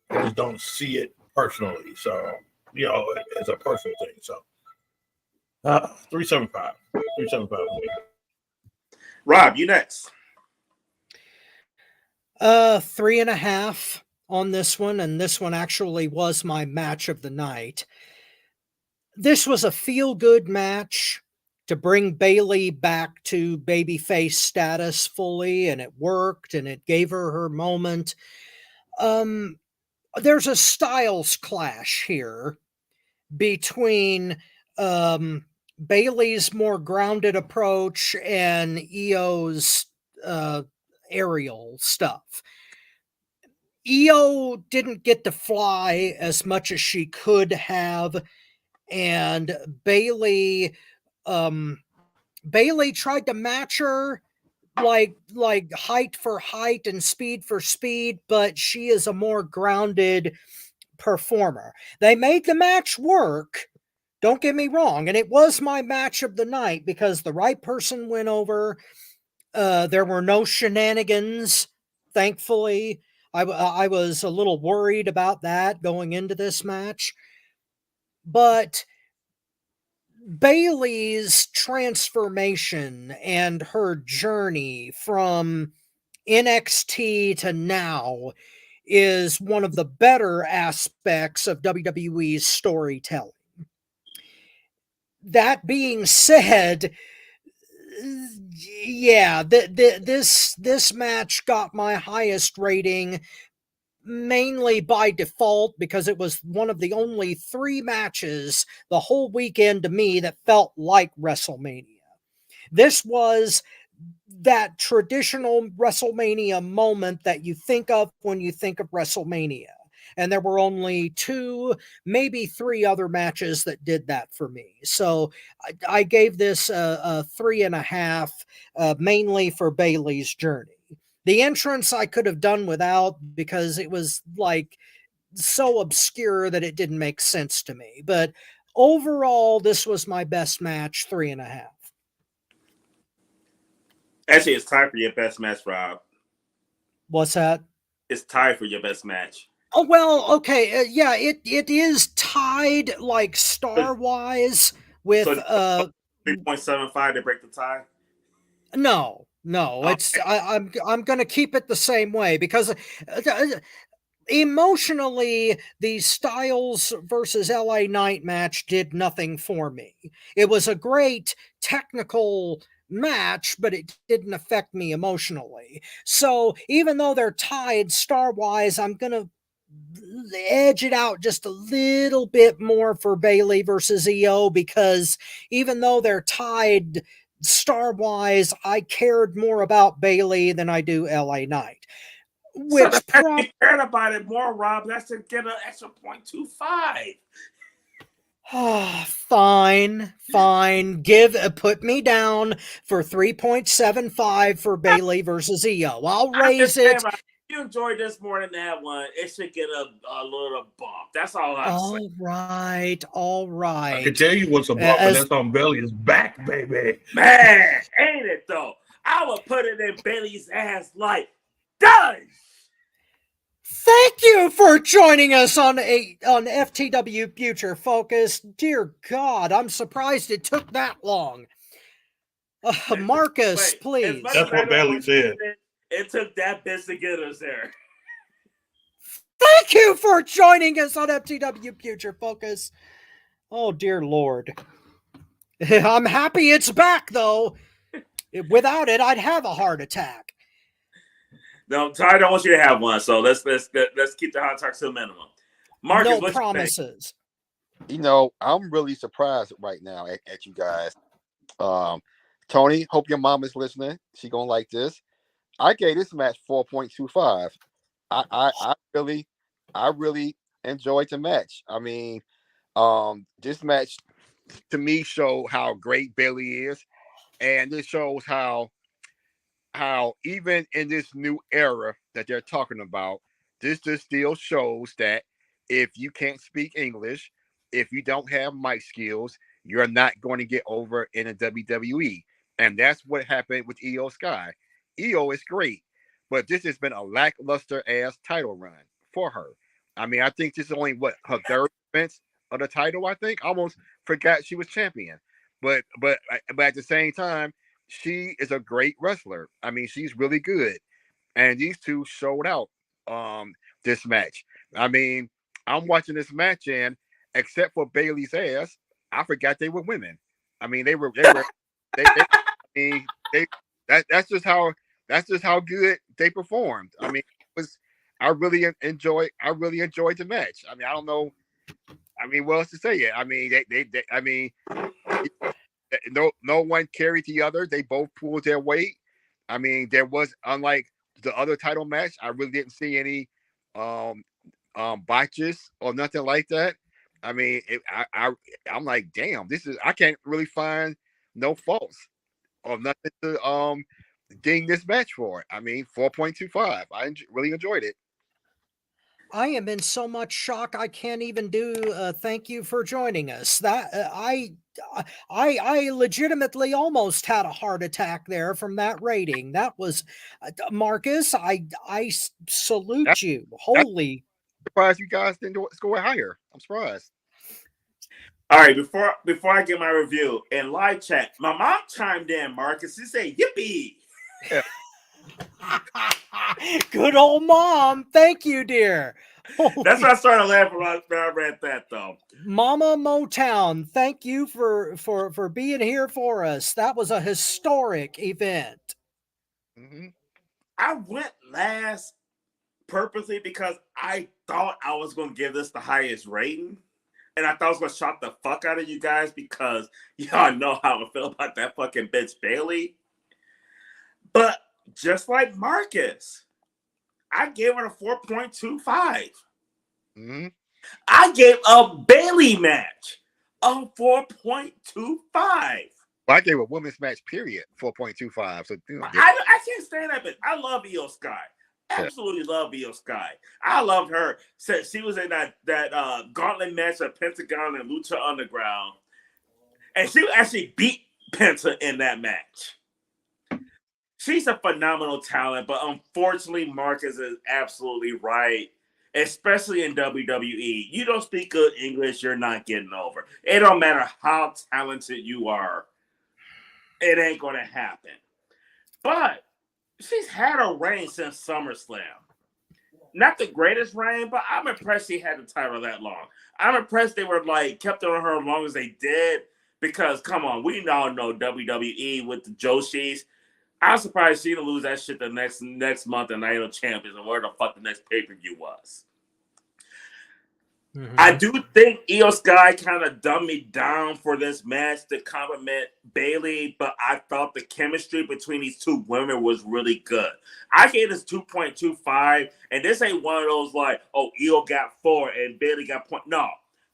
I just don't see it personally. So, it's a personal thing. So, 3.75. 3.75. Rob, you next. 3.5 on this one, and this one actually was my match of the night. This was a feel-good match to bring Bayley back to babyface status fully, and it worked, and it gave her moment. There's a styles clash here between Bayley's more grounded approach and Io's aerial stuff. Io didn't get to fly as much as she could have, and Bayley tried to match her like height for height and speed for speed, but she is a more grounded performer. They made the match work, don't get me wrong, and it was my match of the night because the right person went over. There were no shenanigans, thankfully. I was a little worried about that going into this match. But Bayley's transformation and her journey from NXT to now is one of the better aspects of WWE's storytelling. That being said, yeah, this match got my highest rating mainly by default because it was one of the only 3 matches the whole weekend to me that felt like WrestleMania. This was that traditional WrestleMania moment that you think of when you think of WrestleMania. and there were only 2, maybe 3 other matches that did that for me. So I gave this a 3.5, mainly for Bayley's journey. The entrance I could have done without because it was like so obscure that it didn't make sense to me. But overall, this was my best match, 3.5. Actually, it's tied for your best match, Rob. What's that? It's tied for your best match. Oh, well, okay. Yeah, it is tied like star-wise with So 3.75 to break the tie? no. Okay. It's I'm going to keep it the same way because emotionally, the Styles versus LA Knight match did nothing for me. It was a great technical match, but it didn't affect me emotionally. So even though they're tied star-wise, I'm going to edge it out just a little bit more for Bayley versus EO because even though they're tied star-wise, I cared more about Bayley than I do LA Knight. So the fact you cared about it more, Rob, that's to get an extra 0.25. Fine. Put me down for 3.75 for Bayley versus EO. I'll raise it. If you enjoyed this more than that one, it should get a little bump. That's all I'm saying. All right. I can tell you what's a bump, and that's on Bailey's back, baby. Man, ain't it though? I would put it in Bailey's ass like done. Thank you for joining us on FTW Future Focus. Dear God, I'm surprised it took that long. Marcus, please. That's what Bailey said. It took that bitch to get us there. Thank you for joining us on FTW Future Focus. Oh, dear Lord. I'm happy it's back, though. Without it, I'd have a heart attack. No, Ty don't want you to have one, so let's keep the hot talk to a minimum. Marcus, no promises. You know, I'm really surprised right now at you guys. Tony, hope your mom is listening. She gonna like this. I gave this match 4.25. I really enjoyed the match. I mean, this match to me showed how great Bayley is, and this shows how even in this new era that they're talking about, this just still shows that if you can't speak English, if you don't have mic skills, you're not going to get over in a WWE. And that's what happened with EO Sky. EO is great, but this has been a lackluster ass title run for her. I mean, I think this is only her third defense of the title. I think I almost forgot she was champion, but at the same time, she is a great wrestler. I mean, she's really good, and these two showed out this match. I mean, I'm watching this match, and except for Bayley's ass, I forgot they were women. I mean, that's just how good they performed. I mean, I really enjoyed the match. I mean, I don't know. I mean, what else to say? I mean, I mean, no one carried the other. They both pulled their weight. I mean, there was, unlike the other title match, I really didn't see any botches or nothing like that. I mean, I'm like, damn, I can't really find no faults or nothing to ding this match for. I mean, 4.25. I really enjoyed it. I am in so much shock I can't even do thank you for joining us. That I legitimately almost had a heart attack there from that rating. That was Marcus, I salute you. Holy, I'm surprised you guys didn't score higher. I'm surprised. All right, before I get my review, in live chat, my mom chimed in, Marcus. She said, "Yippee!" Yeah. Good old mom. Thank you, dear. That's why I started laughing when I read that, though. Mama Motown, thank you for being here for us. That was a historic event. Mm-hmm. I went last purposely because I thought I was going to give this the highest rating. And I thought I was going to shock the fuck out of you guys because y'all know how I feel about that fucking bitch Bayley. But just like Marcus, I gave it a 4.25. Mm-hmm. I gave a Bailey match a 4.25. I gave a women's match period 4.25. So I can't stand that bitch. I love Io Sky. Absolutely love Io Sky. I love her. Since she was in that gauntlet match of Pentagon and Lucha Underground, and she actually beat Penta in that match. She's a phenomenal talent, but unfortunately, Marcus is absolutely right. Especially in WWE, you don't speak good English, you're not getting over. It don't matter how talented you are, it ain't gonna happen. But she's had a reign since SummerSlam. Not the greatest reign, but I'm impressed she had the title that long. I'm impressed they were kept it on her as long as they did. Because come on, we all know WWE with the Joshis. I'm surprised she didn't lose that shit the next month in Night of Champions and where the fuck the next pay-per-view was. Mm-hmm. I do think Io Sky kind of dumbed me down for this match to compliment Bailey, but I thought the chemistry between these two women was really good. I gave this 2.25, and this ain't one of those Io got 4 and Bailey got point. No,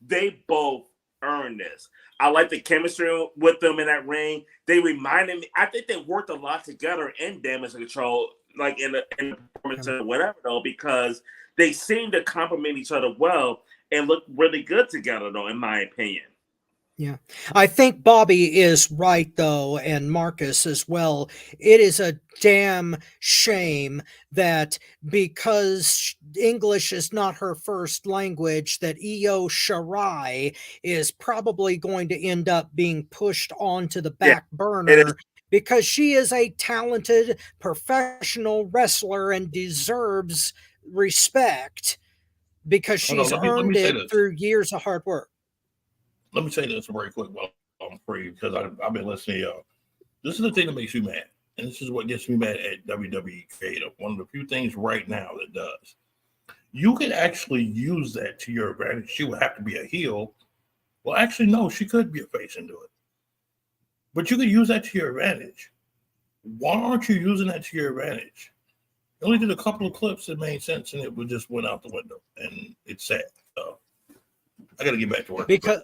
they both earned this. I like the chemistry with them in that ring. They reminded me. I think they worked a lot together in Damage Control, in the performance or whatever, though, because they seem to complement each other well and look really good together, though, in my opinion. Yeah, I think Bobby is right, though, and Marcus as well. It is a damn shame that because English is not her first language, that Io Shirai is probably going to end up being pushed onto the back burner because she is a talented professional wrestler and deserves respect because she's earned it through years of hard work. Let me say this very quick while I'm free, because I've been listening to y'all. This is the thing that makes me mad, and this is what gets me mad at WWE Creative. One of the few things right now that does. You can actually use that to your advantage. She would have to be a heel. Well, actually, no, she could be a face and do it. But you can use that to your advantage. Why aren't you using that to your advantage? You only did a couple of clips that made sense, and it just went out the window, and it's sad. So I got to get back to work. Because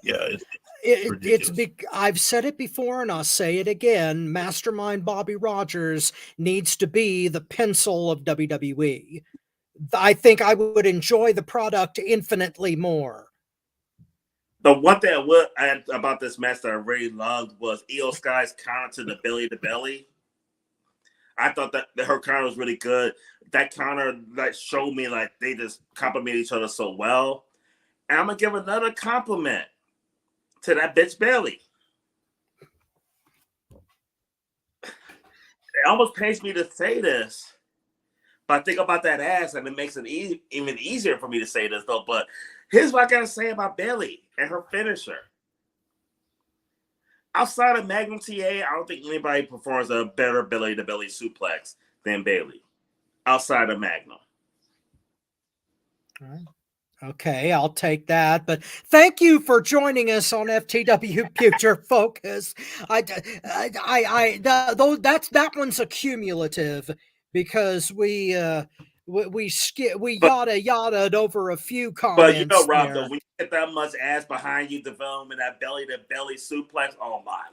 it's I've said it before, and I'll say it again. Mastermind Bobby Rogers needs to be the pencil of WWE. I think I would enjoy the product infinitely more. The one thing I would add about this match that I really loved was Io Sky's counter to the belly to belly. I thought that her counter was really good. That counter showed me they just complement each other so well. And I'm gonna give another compliment to that bitch Bailey. It almost pains me to say this, but I think about that ass, and it makes it even easier for me to say this though. But here's what I gotta say about Bailey and her finisher. Outside of Magnum TA, I don't think anybody performs a better belly-to-belly suplex than Bailey. Outside of Magnum. All right. Okay, I'll take that. But thank you for joining us on FTW Future Focus. That one's a cumulative because we yada over a few comments. But you know, Rob, though, when you get that much ass behind you developing that belly-to-belly suplex, oh my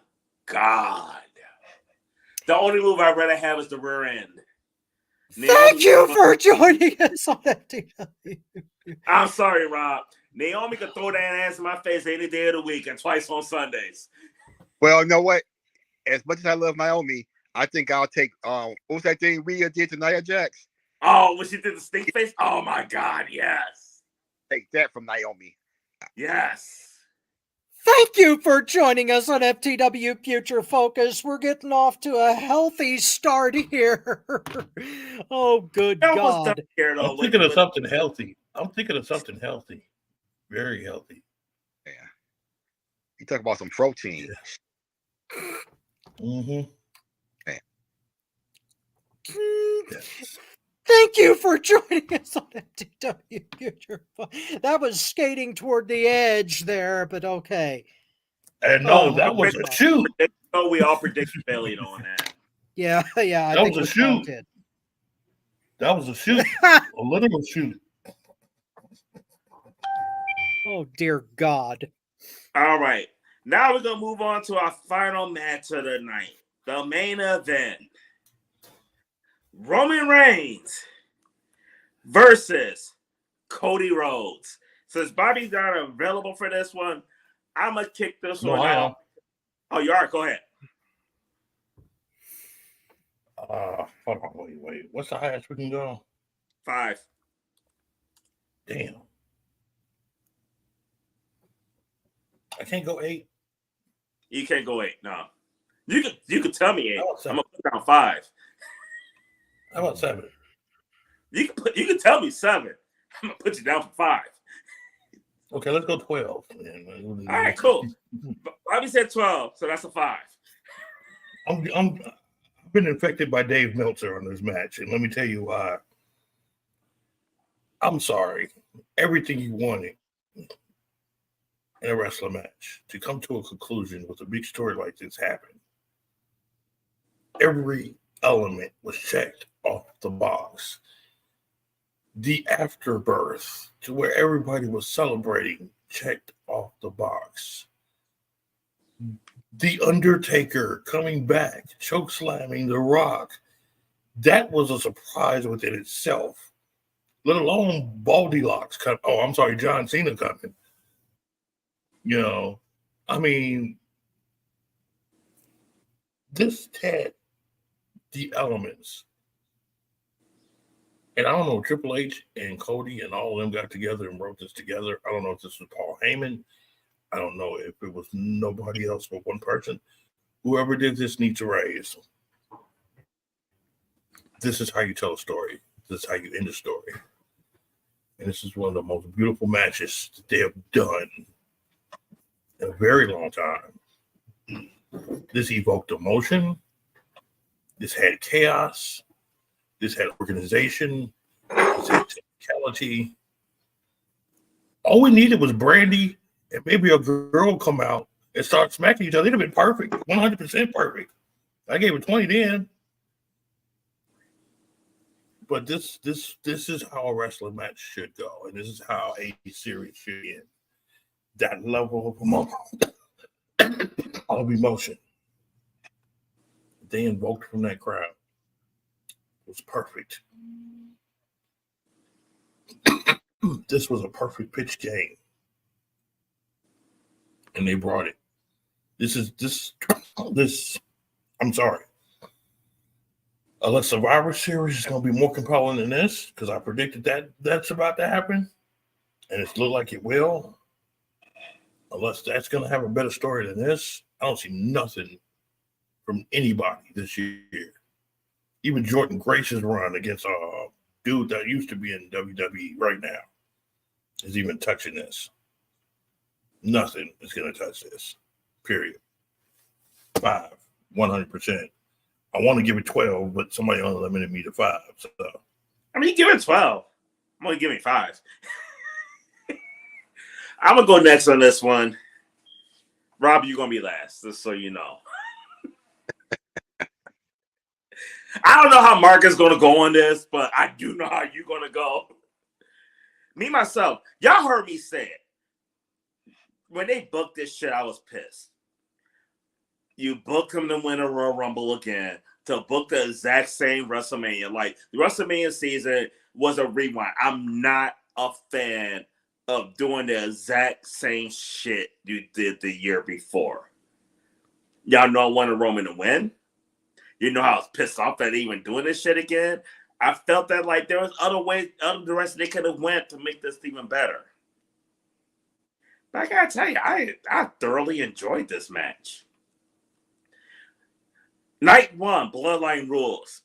God. The only move I'd rather have is the rear end. Thank you for joining us on FTW. I'm sorry, Rob. Naomi could throw that ass in my face any day of the week and twice on Sundays. Well, you know what? As much as I love Naomi, I think I'll take what was that thing Rhea did to Nia Jax? Oh, when she did the stink face? Oh my God, yes. Take that from Naomi. Yes. Thank you for joining us on FTW Future Focus. We're getting off to a healthy start here. Oh, good God. I'm thinking of something healthy. Very healthy. Yeah. You talk about some protein. Mm-hmm. Man. Yes. Thank you for joining us on FTW Future Focus. That was skating toward the edge there, but okay. And no, that was a shoot. We all predicted Bailey on that. Yeah. That was a shoot. That was a shoot. A literal shoot. Oh, dear God. All right. Now we're going to move on to our final match of the night. The main event. Roman Reigns versus Cody Rhodes. Since Bobby's not available for this one, I'm going to kick this one off. Oh, you are? Go ahead. Hold on, wait. What's the highest we can go? 5. Damn. I can't go 8. You can't go 8. No. You can tell me 8. I'm gonna put down 5. How about 7? You can tell me 7. I'm gonna put you down for 5. Okay, let's go 12. All right, cool. Bobby said 12, so that's a 5. I've been infected by Dave Meltzer on this match, and let me tell you why. I'm sorry. Everything you wanted in a wrestling match to come to a conclusion with a big story like this happened. Every element was checked off the box. The afterbirth, to where everybody was celebrating, checked off the box. The Undertaker coming back, choke slamming The Rock, that was a surprise within itself. Let alone Baldy Locks come. Oh, I'm sorry, John Cena coming. You know, I mean, this had the elements. And I don't know, Triple H and Cody and all of them got together and wrote this together. I don't know if this was Paul Heyman. I don't know if it was nobody else but one person. Whoever did this needs a raise. This is how you tell a story. This is how you end a story. And this is one of the most beautiful matches that they have done in a very long time. This evoked emotion. This had chaos. This had organization. This had technicality. All we needed was Brandy and maybe a girl come out and start smacking each other. It'd have been perfect. 100% perfect. I gave it 20 then. But this is how a wrestling match should go. And this is how a series should end. That level of emotion they invoked from that crowd was perfect. This was a perfect pitch game. And they brought it. This I'm sorry. Unless Survivor Series is going to be more compelling than this, because I predicted that's about to happen, and it's looked like it will. Unless that's going to have a better story than this, I don't see nothing from anybody this year. Even Jordan Grace's run against a dude that used to be in WWE right now is even touching this. Nothing is going to touch this. Period. 5, 100%. I want to give it 12, but somebody only limited me to 5. So, I mean, give it 12. I'm going to give it 5. I'm going to go next on this one. Rob, you're going to be last, just so you know. I don't know how Mark is going to go on this, but I do know how you're going to go. Me, myself, y'all heard me say it. When they booked this shit, I was pissed. You booked him to win a Royal Rumble again, to book the exact same WrestleMania. Like, the WrestleMania season was a rewind. I'm not a fan of doing the exact same shit you did the year before. Y'all know I wanted Roman to win. You know how I was pissed off that they even doing this shit again. I felt that like there was other ways, other directions they could have went to make this even better. But I gotta tell you, I thoroughly enjoyed this match. Night 1, Bloodline Rules.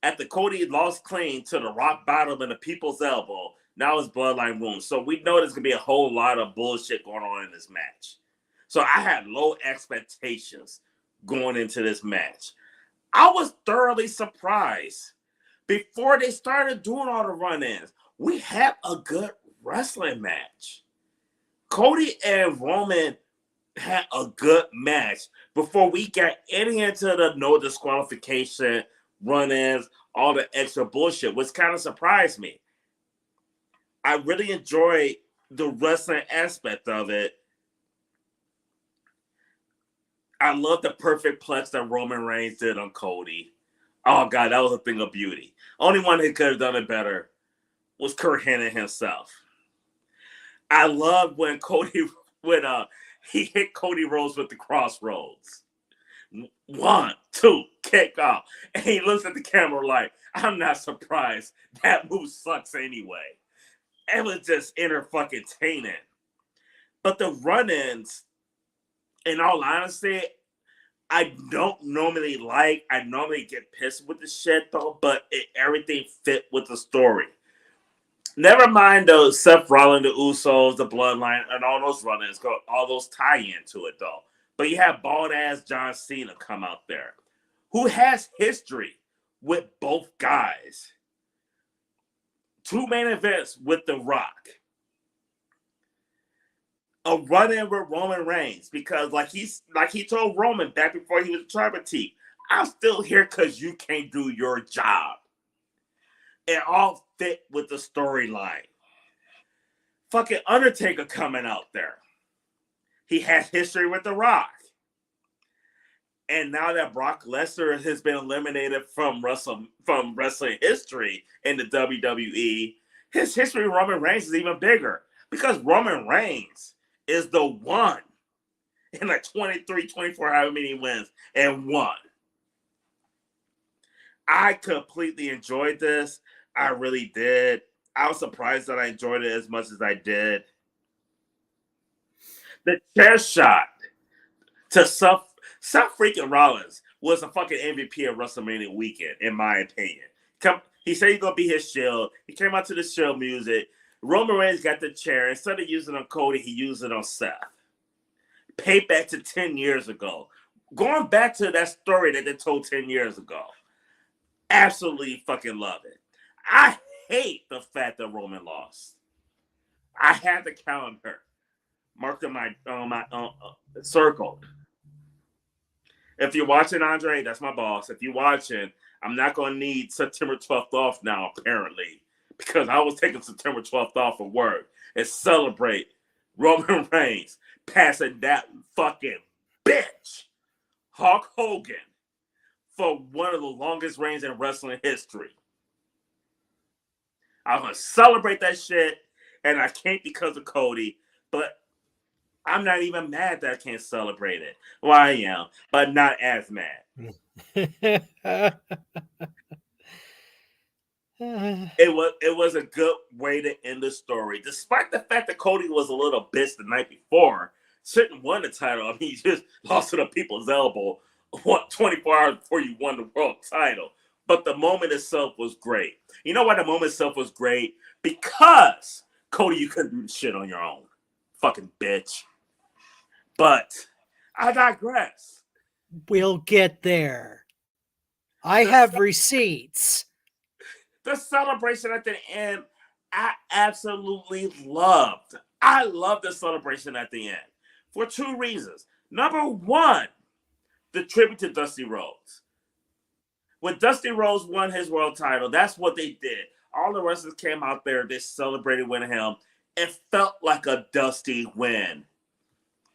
After Cody lost clean to the rock bottom and the people's elbow, now it's Bloodline Rules. So we know there's going to be a whole lot of bullshit going on in this match. So I had low expectations going into this match. I was thoroughly surprised. Before they started doing all the run-ins, we had a good wrestling match. Cody and Roman had a good match before we got any into the no disqualification, run-ins, all the extra bullshit, which kind of surprised me. I really enjoyed the wrestling aspect of it, I love the perfect plex that Roman Reigns did on Cody. Oh, God, that was a thing of beauty. Only one who could have done it better was Kurt Hennig himself. I love when he hit Cody Rhodes with the crossroads. 1, 2, kick off. And he looks at the camera like, I'm not surprised. That move sucks anyway. It was just entertaining. But the run-ins, in all honesty, I don't normally like. I normally get pissed with the shit, though, but everything fit with the story. Never mind those Seth Rollins, the Usos, the Bloodline, and all those run-ins. All those tie into it, though. But you have bald-ass John Cena come out there, who has history with both guys. 2 main events with The Rock. A run-in with Roman Reigns, because like he told Roman back before he was Tribal Chief, I'm still here because you can't do your job. It all fit with the storyline. Fucking Undertaker coming out there. He has history with The Rock. And now that Brock Lesnar has been eliminated from wrestling history in the WWE, his history with Roman Reigns is even bigger. Because Roman Reigns is the one in like 23, 24, however many wins, and won. I completely enjoyed this. I really did. I was surprised that I enjoyed it as much as I did. The chair shot to Seth freaking Rollins was a fucking MVP of WrestleMania weekend, in my opinion. He said he's going to be his Shield. He came out to the Shield music. Roman Reigns got the chair. Instead of using it on Cody, he used it on Seth. Payback to 10 years ago. Going back to that story that they told 10 years ago. Absolutely fucking love it. I hate the fact that Roman lost. I had the calendar marked in my circled. If you're watching, Andre, that's my boss. If you're watching, I'm not going to need September 12th off now, apparently, because I was taking September 12th off for work and celebrate Roman Reigns passing that fucking bitch, Hulk Hogan, for one of the longest reigns in wrestling history. I'm going to celebrate that shit, and I can't because of Cody, but I'm not even mad that I can't celebrate it. Well, I am, but not as mad. It was a good way to end the story, despite the fact that Cody was a little bitch the night before. Shouldn't won the title. I mean, he just lost to the people's elbow 24 hours before you won the world title. But the moment itself was great. You know why the moment itself was great? Because, Cody, you couldn't do shit on your own. Fucking bitch. But I digress. We'll get there. I have receipts. The celebration at the end, I absolutely loved. I love the celebration at the end for 2 reasons. Number 1, the tribute to Dusty Rhodes. When Dusty Rhodes won his world title, that's what they did. All the wrestlers came out there, they celebrated with him. It felt like a Dusty win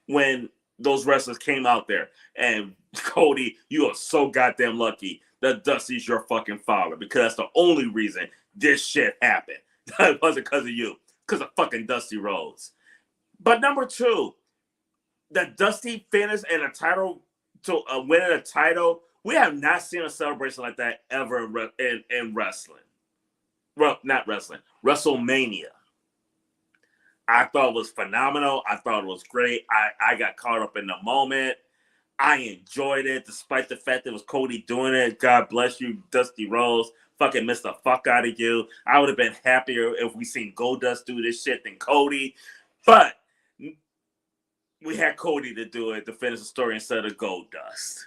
when those wrestlers came out there. And Cody, you are so goddamn lucky that Dusty's your fucking father, because that's the only reason this shit happened. It wasn't because of you, because of fucking Dusty Rhodes. But number 2, the Dusty finish and a title to winning a title, we have not seen a celebration like that ever in wrestling. Well, not wrestling, WrestleMania. I thought it was phenomenal. I thought it was great. I got caught up in the moment. I enjoyed it, despite the fact that it was Cody doing it. God bless you, Dusty Rhodes. Fucking missed the fuck out of you. I would have been happier if we seen Goldust do this shit than Cody. But we had Cody to do it to finish the story instead of Goldust.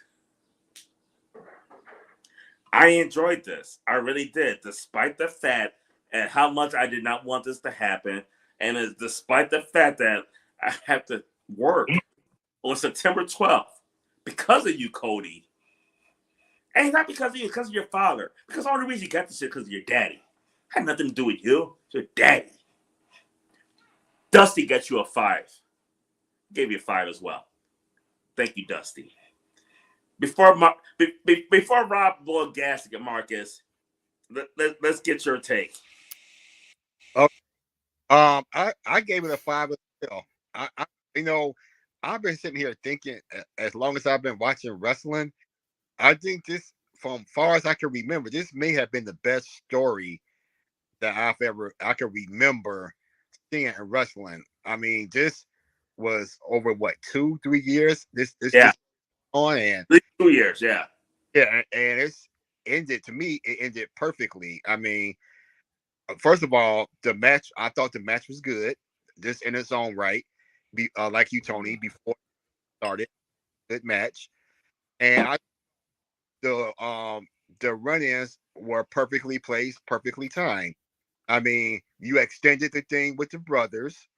I enjoyed this. I really did, despite the fact and how much I did not want this to happen. And despite the fact that I have to work on September 12th because of you, Cody. And not because of you, because of your father. Because the only reason you got this shit because of your daddy. Had nothing to do with you. It's your daddy. Dusty got you a 5. Gave you a 5 as well. Thank you, Dusty. Before Rob blow gas to get Marcus, let's get your take. I gave it a 5 as well. I've been sitting here thinking, as long as I've been watching wrestling, I think this, from far as I can remember, this may have been the best story that I can remember seeing in wrestling. I mean, this was over what, 2-3 years. This on, and 2 years, yeah, and it's ended, to me. It ended perfectly. I mean, first of all, I thought the match was good, just in its own right. Like you, Tony, before it started, good match, and the run-ins were perfectly placed, perfectly timed. I mean, you extended the thing with the brothers.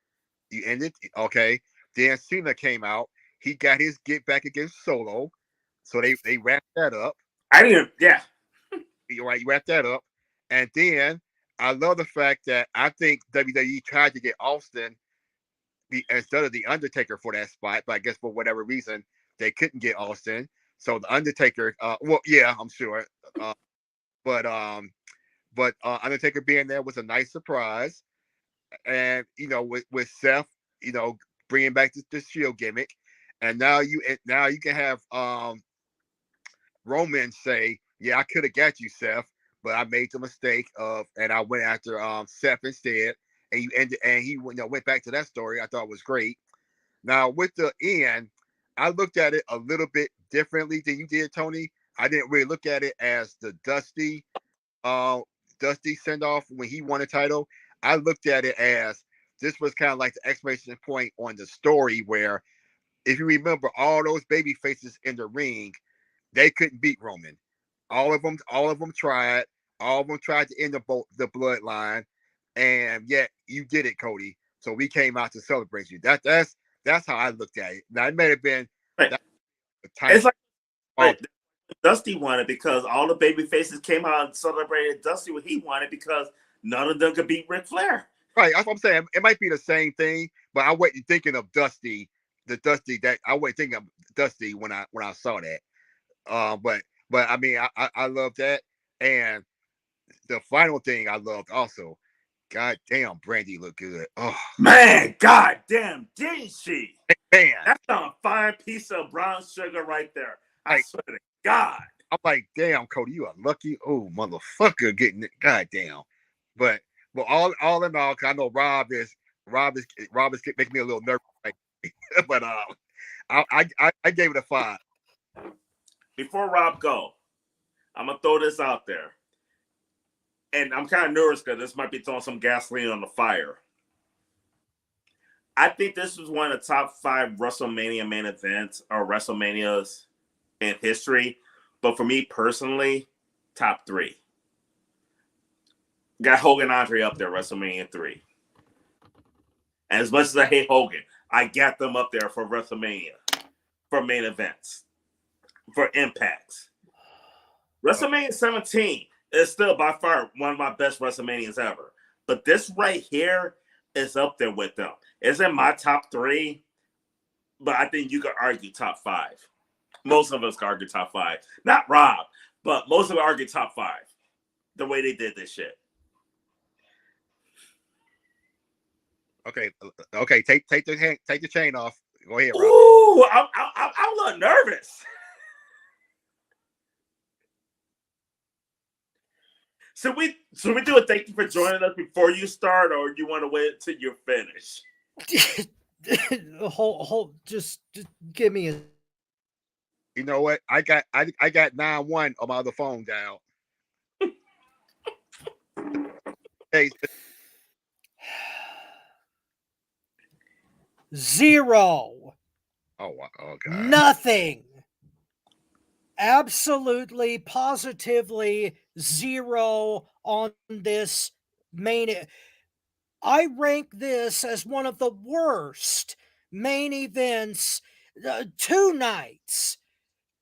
You ended, okay. Then Cena came out. He got his get back against Solo, so they wrapped that up. Yeah. You're right. You wrapped that up, and then I love the fact that I think WWE tried to get Austin instead of the Undertaker for that spot, but I guess for whatever reason they couldn't get Austin. So the Undertaker, well, yeah, I'm sure, uh, but Undertaker being there was a nice surprise, and with Seth, bringing back the Shield gimmick, and now you can have Roman say, "Yeah, I could have got you, Seth, but I made the mistake and I went after Seth instead." And he went back to that story. I thought was great. Now with the end, I looked at it a little bit differently than you did, Tony. I didn't really look at it as the Dusty send off when he won a title. I looked at it as this was kind of like the exclamation point on the story, where if you remember, all those baby faces in the ring, they couldn't beat Roman. All of them tried. All of them tried to end the bloodline, and yet you did it, Cody. So we came out to celebrate you. That's how I looked at it. Now it may have been Right. It's like Dusty won it because all the baby faces came out and celebrated Dusty when he won it because none of them could beat Ric Flair. Right, that's what I'm saying. It might be the same thing, but I wasn't thinking of Dusty, that I wasn't thinking of Dusty when I saw that. But I mean, I love that, and the final thing I loved also. God damn, Brandy looked good. Oh man, god damn, didn't she? Man, that's a fine piece of brown sugar right there. I swear to God. I'm like, damn, Cody, you are lucky. Oh, motherfucker, getting it. God damn. But all in all, I know Rob is making me a little nervous. But I gave it a 5. Before Rob go, I'm gonna throw this out there, and I'm kind of nervous because this might be throwing some gasoline on the fire. I think this was one of the top 5 WrestleMania main events or WrestleManias in history, but for me personally, top 3. Got Hogan Andre up there, WrestleMania 3. And as much as I hate Hogan, I got them up there for WrestleMania, for main events, for impacts. WrestleMania 17 is still by far one of my best WrestleManias ever. But this right here is up there with them. It's in my top 3, but I think you could argue top 5. Most of us could argue top 5. Not Rob, but most of us argue top 5. The way they did this shit. Okay. Take the chain off. Go ahead, Rob. Ooh, I'm a little nervous. So we do a thank you for joining us before you start, or you want to wait until you're finished? hold, just give me a. You know what? I got 9-1 on my other phone down. Hey. 0. Oh God. Nothing. Absolutely, positively 0 on this main. I rank this as one of the worst main events. 2 nights.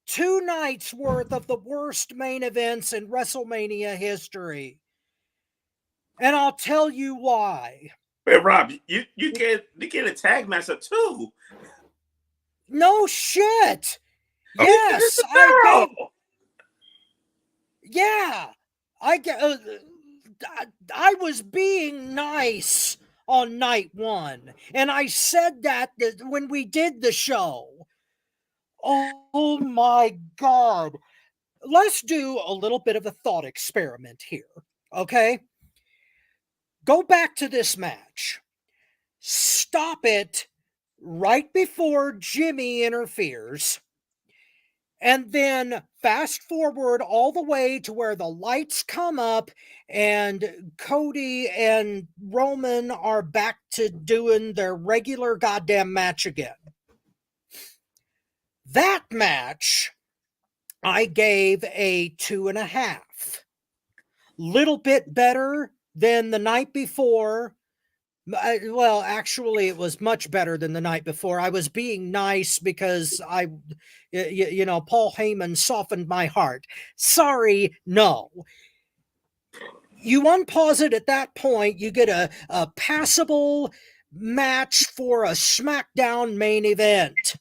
2 nights worth of the worst main events in WrestleMania history. And I'll tell you why. Wait, Rob, you get a tag match too. No shit. Oh, Yes, I gave. Yeah, I was being nice on night one, and I said that when we did the show. Oh my God. Let's do a little bit of a thought experiment here, okay? Go back to this match. Stop it right before Jimmy interferes. And then fast forward all the way to where the lights come up and Cody and Roman are back to doing their regular goddamn match again. That match, I gave a 2.5. Little bit better than the night before. Well, actually, it was much better than the night before. I was being nice because Paul Heyman softened my heart. Sorry, no. You unpause it at that point, you get a passable match for a SmackDown main event.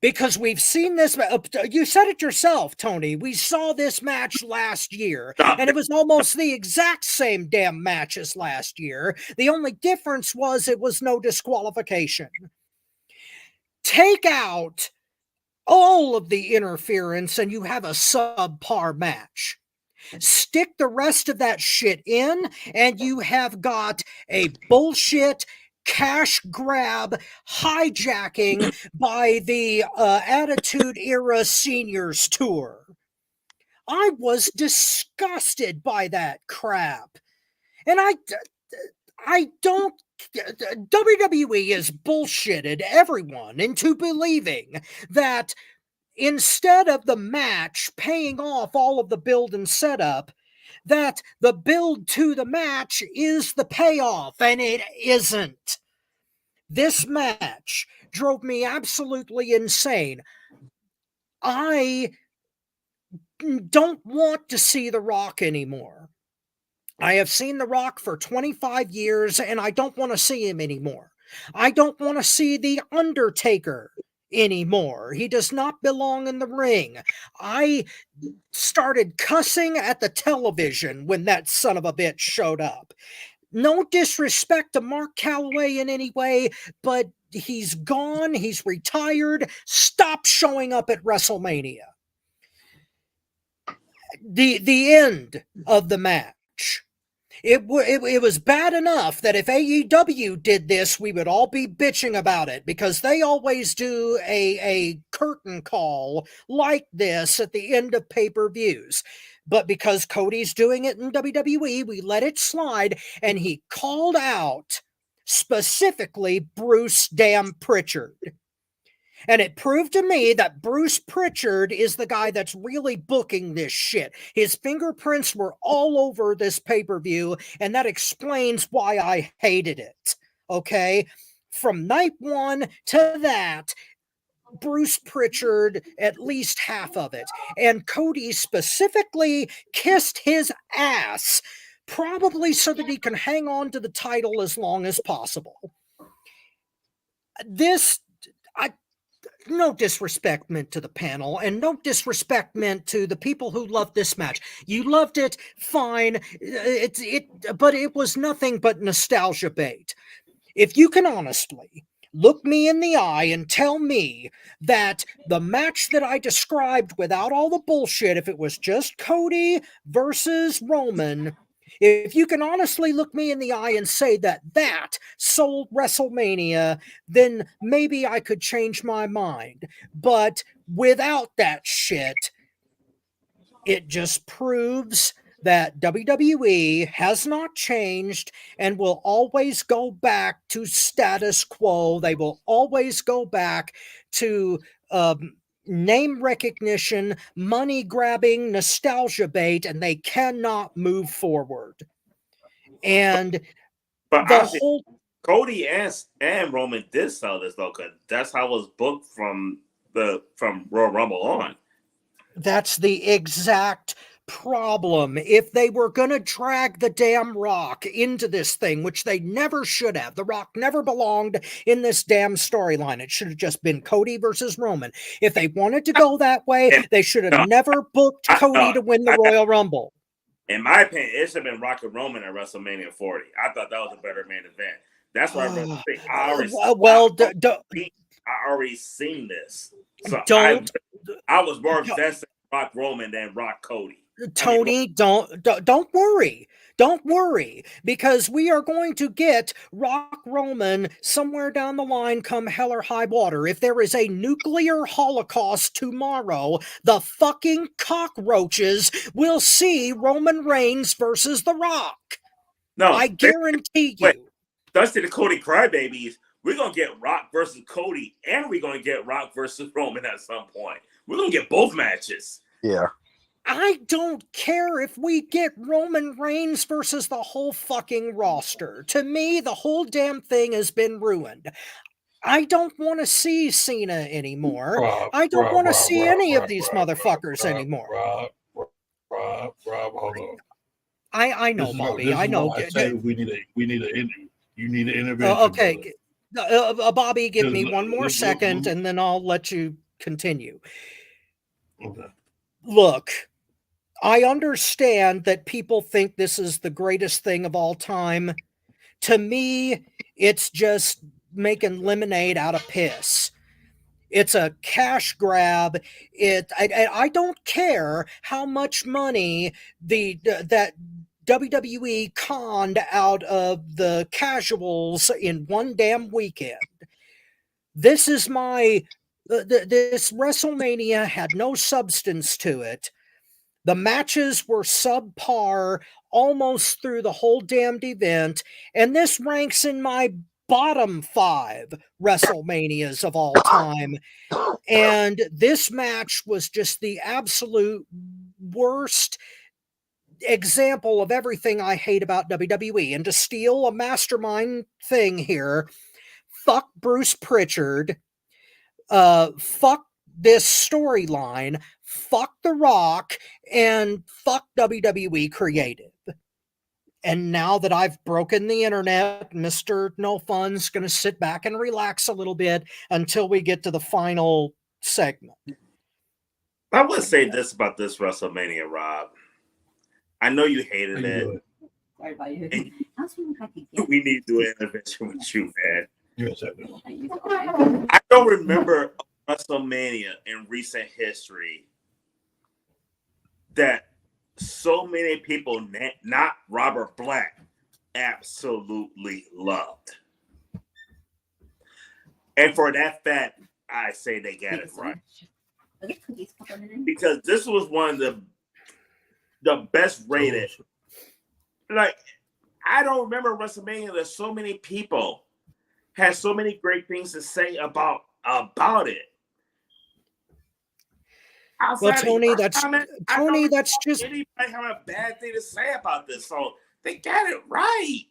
Because we've seen this, you said it yourself, Tony. We saw this match last year, and it was almost the exact same damn match as last year. The only difference was it was no disqualification. Take out all of the interference, and you have a subpar match. Stick the rest of that shit in, and you have got a bullshit cash grab hijacking by the Attitude Era Seniors Tour. I was disgusted by that crap. And I don't. WWE has bullshitted everyone into believing that instead of the match paying off all of the build and setup, that the build to the match is the payoff, and it isn't. This match drove me absolutely insane. I don't want to see The Rock anymore. I have seen The Rock for 25 years, and I don't want to see him anymore. I don't want to see The Undertaker anymore. He does not belong in the ring. I started cussing at the television when that son of a bitch showed up. No disrespect to Mark Calloway in any way, but he's gone. He's retired. Stop showing up at WrestleMania. The end of the match. It was bad enough that if AEW did this, we would all be bitching about it because they always do a curtain call like this at the end of pay-per-views. But because Cody's doing it in WWE, we let it slide, and he called out specifically Bruce damn Pritchard. And it proved to me that Bruce Pritchard is the guy that's really booking this shit. His fingerprints were all over this pay-per-view, and that explains why I hated it. Okay? From night one to that, Bruce Pritchard, at least half of it. And Cody specifically kissed his ass, probably so that he can hang on to the title as long as possible. No disrespect meant to the panel, and no disrespect meant to the people who loved this match. You loved it, fine. But it was nothing but nostalgia bait. If you can honestly look me in the eye and tell me that the match that I described without all the bullshit, if it was just Cody versus Roman, if you can honestly look me in the eye and say that sold WrestleMania, then maybe I could change my mind. But without that shit, it just proves that WWE has not changed and will always go back to status quo. They will always go back to name recognition, money grabbing, nostalgia bait, and they cannot move forward. And but honestly, Cody and Roman did sell this though, because that's how it was booked from Royal Rumble on. That's the exact problem if they were going to drag the damn Rock into this thing, which they never should have. The Rock never belonged in this damn storyline. It should have just been Cody versus Roman. If they wanted to go that way, they should have never booked Cody to win the Royal Rumble. In my opinion, it should have been Rock and Roman at WrestleMania 40. I thought that was a better main event. That's why I already seen this. So I was more invested in Rock Roman than Rock Cody. Tony, don't worry. Don't worry, because we are going to get Rock Roman somewhere down the line come hell or high water. If there is a nuclear holocaust tomorrow, the fucking cockroaches will see Roman Reigns versus The Rock. No, I guarantee you. Wait, Dusty the Cody Crybabies, we're going to get Rock versus Cody, and we're going to get Rock versus Roman at some point. We're going to get both matches. Yeah. I don't care if we get Roman Reigns versus the whole fucking roster. To me, the whole damn thing has been ruined. I don't want to see Cena anymore. I don't want to see any of these motherfuckers anymore. Rob, hold on. I know, Bobby. I know. I say we need you need an intervention. Okay. Bobby, give me one more second, and then I'll let you continue. Okay. Look, I understand that people think this is the greatest thing of all time. To me, it's just making lemonade out of piss. It's a cash grab. I don't care how much money that WWE conned out of the casuals in one damn weekend. This is this WrestleMania had no substance to it. The matches were subpar almost through the whole damned event, and this ranks in my bottom 5 WrestleManias of all time. And this match was just the absolute worst example of everything I hate about WWE. And to steal a mastermind thing here, fuck Bruce Pritchard, fuck this storyline, fuck The Rock, and fuck WWE Creative. And now that I've broken the internet, Mr. No Fun's going to sit back and relax a little bit until we get to the final segment. I would say this about this WrestleMania, Rob. I know you hated it. We need to do an intervention with you, man. Yes, I don't remember WrestleMania in recent history that so many people, not Robert Black, absolutely loved. And for that fact, I say they got it right. Because this was one of the best rated. Like, I don't remember WrestleMania that so many people had so many great things to say about it. Well, Tony, that's just anybody have a bad thing to say about this. So they got it right.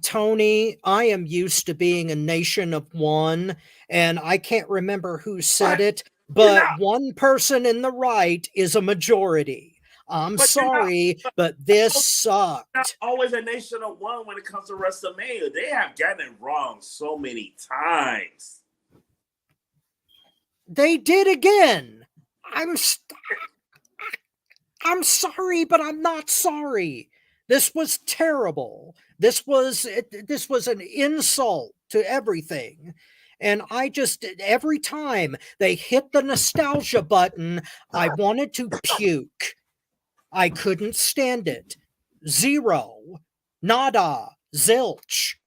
Tony, I am used to being a nation of one, and I can't remember who said it, but one person in the right is a majority. I'm sorry, but this sucked. Not always a nation of one when it comes to WrestleMania. They have gotten it wrong so many times. They did again. I'm sorry, but I'm not sorry. This was terrible. This was an insult to everything. And every time they hit the nostalgia button, I wanted to puke. I couldn't stand it. Zero. Nada. Zilch.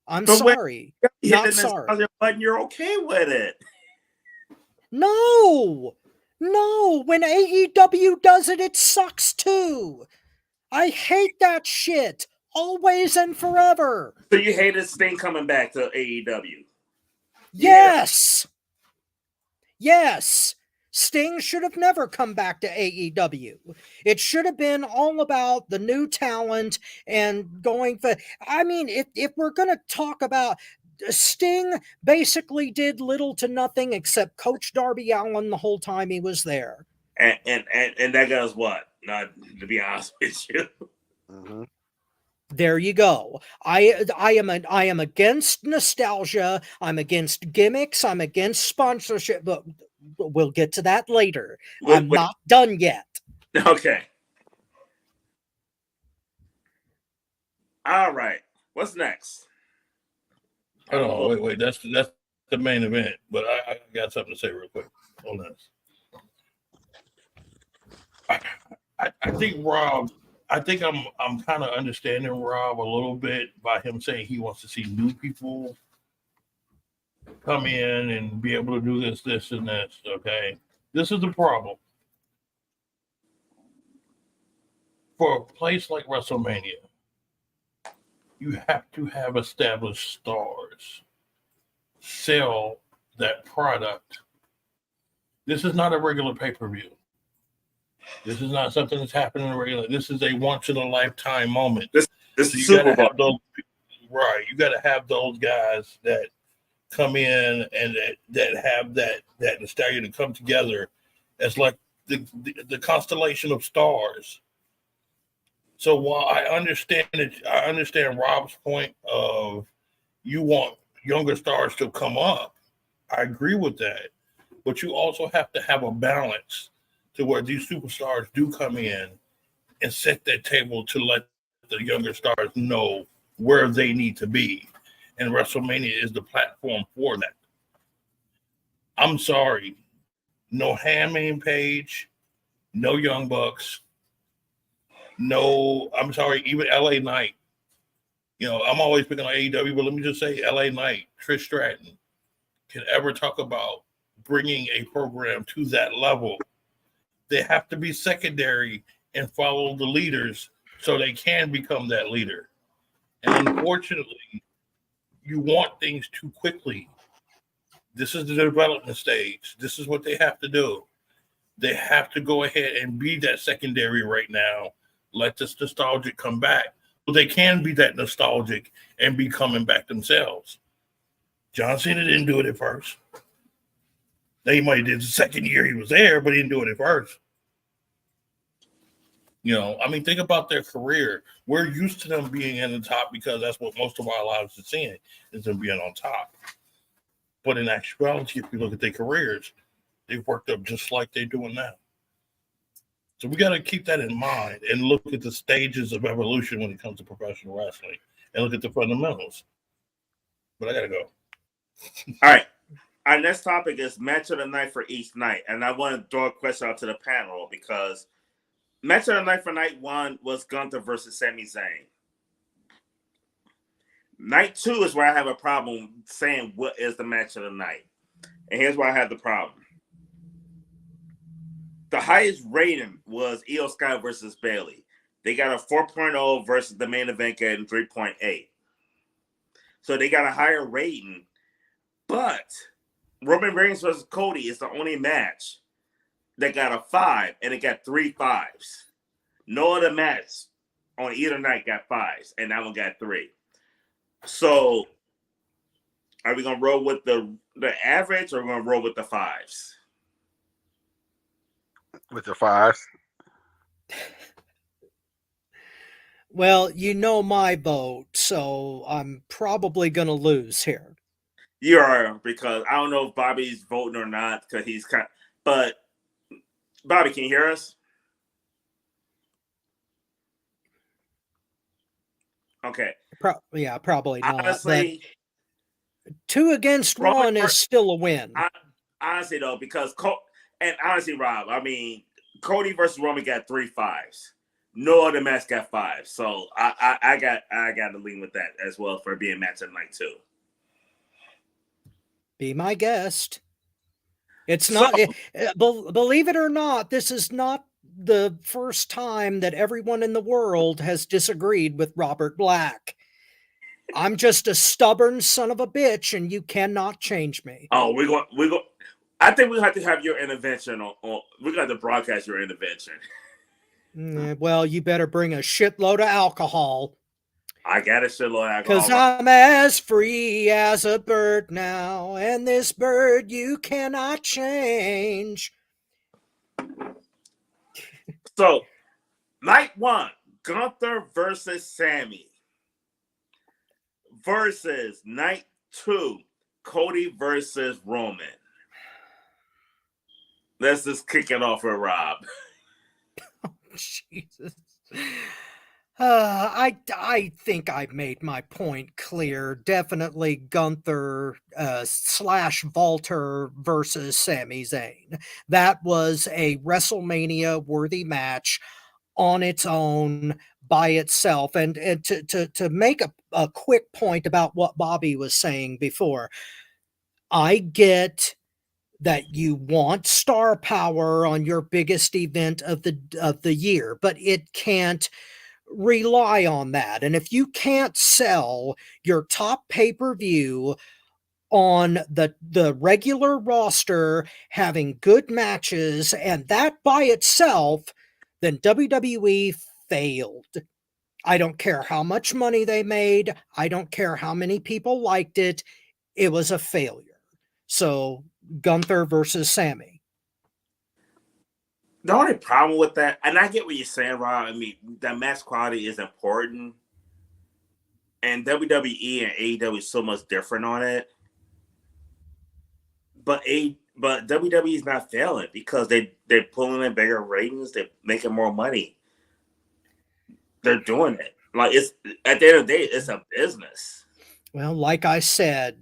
I'm sorry. Not sorry. Button, you're okay with it. No. When AEW does it, it sucks too. I hate that shit. Always and forever. So you hated Sting coming back to AEW? Yes. Yes. Sting should have never come back to AEW. It should have been all about the new talent and going for... I mean, if we're going to talk about... Sting basically did little to nothing except coach Darby Allin the whole time he was there. And that goes what? Not to be honest with you. Mm-hmm. There you go. I am against nostalgia. I'm against gimmicks. I'm against sponsorship, but we'll get to that later. I'm not done yet. Okay. All right. What's next? Oh, wait. That's the main event. But I got something to say real quick on this. I think Rob. I think I'm kind of understanding Rob a little bit by him saying he wants to see new people come in and be able to do this, and this. Okay, this is the problem for a place like WrestleMania. You have to have established stars sell that product. This is not a regular pay-per-view. This is not something that's happening regularly. This is a once in a lifetime moment. This So you Super gotta Bowl. have those, right? You got to have those guys that come in and that have that nostalgia to come together as like the constellation of stars. So while I understand Rob's point of you want younger stars to come up, I agree with that. But you also have to have a balance to where these superstars do come in and set that table to let the younger stars know where they need to be. And WrestleMania is the platform for that. I'm sorry. No Handmaiden Page, no Young Bucks, no, I'm sorry, even LA Knight. You know, I'm always picking on AEW, but let me just say LA Knight, Trish Stratton can ever talk about bringing a program to that level. They have to be secondary and follow the leaders so they can become that leader. And unfortunately, you want things too quickly. This is the development stage. This is what they have to do. They have to go ahead and be that secondary right now. Let this nostalgic come back. So they can be that nostalgic and be coming back themselves. John Cena didn't do it at first. They might have did the second year he was there, but he didn't do it at first. You know, I mean, think about their career. We're used to them being in the top because that's what most of our lives are seeing, is them being on top. But in actuality, if you look at their careers, they've worked up just like they're doing now. So we got to keep that in mind and look at the stages of evolution when it comes to professional wrestling and look at the fundamentals. But I got to go. All right. Our next topic is match of the night for each night. And I want to throw a question out to the panel because match of the night for night one was Gunther versus Sami Zayn. Night two is where I have a problem saying what is the match of the night. And here's where I have the problem. The highest rating was Io Sky versus Bayley. They got a 4.0 versus the main event getting 3.8. So they got a higher rating. But Roman Reigns versus Cody is the only match that got a 5, and it got 3 5s. No other match on either night got 5s, and that one got 3. So are we going to roll with the average, or are we going to roll with the 5s? With the 5s. Well, you know my vote, so I'm probably going to lose here. You are, because I don't know if Bobby's voting or not, because he's kind of, but Bobby, can you hear us? Okay. Probably not. Honestly, but 2 against 1 is still a win. Honestly, though, because honestly, Rob, I mean, Cody versus Roman got 3 5s. No other match got 5. So I got to lean with that as well for being match of night 2. Be my guest. It's not, believe it or not, this is not the first time that everyone in the world has disagreed with Robert Black. I'm just a stubborn son of a bitch, and you cannot change me. Oh, we're going. I think we have to have your intervention on. We got to broadcast your intervention. Well, you better bring a shitload of alcohol. I got a shitload of alcohol. Because I'm as free as a bird now, and this bird you cannot change. So, Night 1, Gunther versus Sammy. Versus night 2, Cody versus Roman. Let's just kick it off with Rob. Jesus. I think I made my point clear. Definitely Gunther / Walter versus Sami Zayn. That was a WrestleMania worthy match on its own by itself. And to make a quick point about what Bobby was saying before, I get that you want star power on your biggest event of the year, but it can't rely on that. And if you can't sell your top pay-per-view on the regular roster having good matches, and that by itself, then WWE failed. I don't care how much money they made. I don't care how many people liked it. It was a failure. So Gunther versus Sammy. The only problem with that, and I get what you're saying, Rob. I mean, the match quality is important, and WWE and AEW is so much different on it. But WWE is not failing because they're pulling in bigger ratings. They're making more money. They're doing it. Like, it's at the end of the day, it's a business. Well, like I said,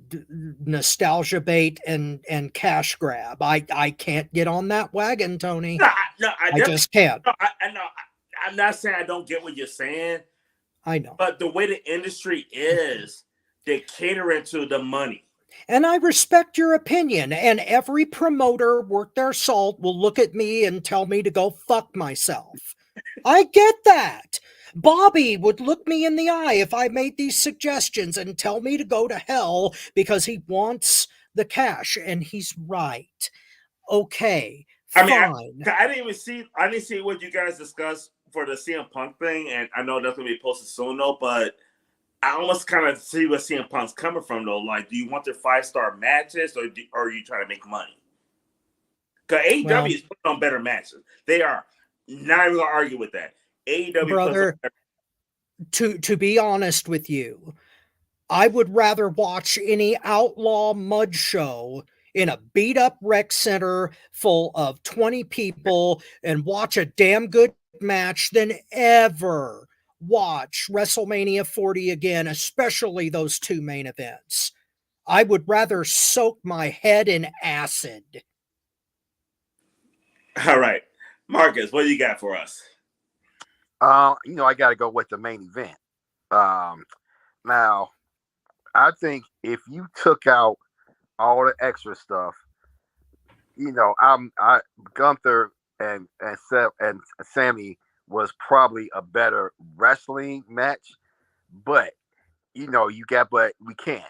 nostalgia bait and cash grab. I can't get on that wagon, Tony. I just can't. I'm not saying I don't get what you're saying. I know. But the way the industry is, they're catering to the money. And I respect your opinion. And every promoter worth their salt will look at me and tell me to go fuck myself. I get that. Bobby would look me in the eye if I made these suggestions and tell me to go to hell because he wants the cash, and he's right. Okay, fine. I mean, I didn't see what you guys discussed for the CM Punk thing, and I know that's gonna be posted soon though, but I almost kind of see where CM Punk's coming from though. Like, do you want their 5-star matches, or are you trying to make money? Because AEW is putting on better matches. They are. Not even gonna argue with that. AEW, brother, to be honest with you, I would rather watch any outlaw mud show in a beat up rec center full of 20 people and watch a damn good match than ever watch WrestleMania 40 again, especially those two main events. I would rather soak my head in acid. All right. Marcus, what do you got for us? I got to go with the main event. Now, I think if you took out all the extra stuff, Gunther and Seth and Sammy was probably a better wrestling match, but we can't.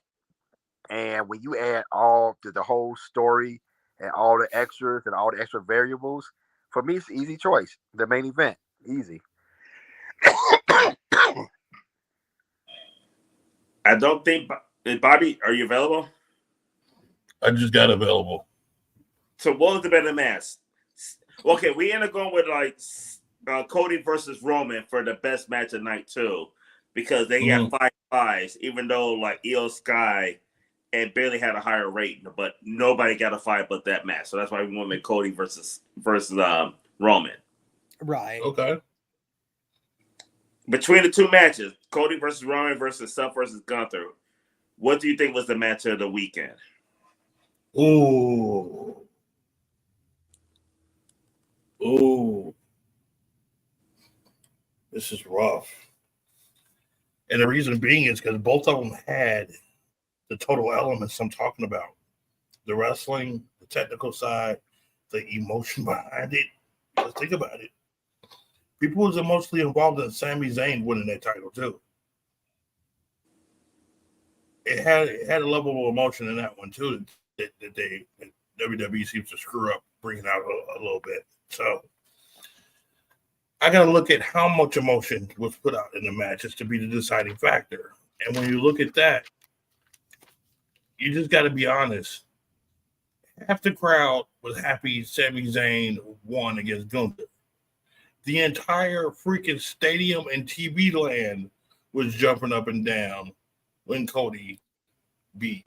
And when you add all to the whole story and all the extras and all the extra variables, for me, it's an easy choice. The main event, easy. I don't think Bobby. Are you available? I just got available. So what was the better match? Okay, we end up going with Cody versus Roman for the best match of night 2 because they got 5 5s, even though Io Sky and Bayley had a higher rating, but nobody got a 5 but that match. So that's why we went with Cody versus Roman. Right. Okay. Between the two matches, Cody versus Roman versus Seth versus Gunther, what do you think was the match of the weekend? Ooh. This is rough. And the reason being is because both of them had the total elements I'm talking about. The wrestling, the technical side, the emotion behind it. Let's think about it. People was emotionally involved in Sami Zayn winning that title too. It had a level of emotion in that one too that WWE seems to screw up, bringing out a little bit. So I got to look at how much emotion was put out in the matches to be the deciding factor. And when you look at that, you just got to be honest. Half the crowd was happy Sami Zayn won against Gunther. The entire freaking stadium and TV land was jumping up and down when Cody beat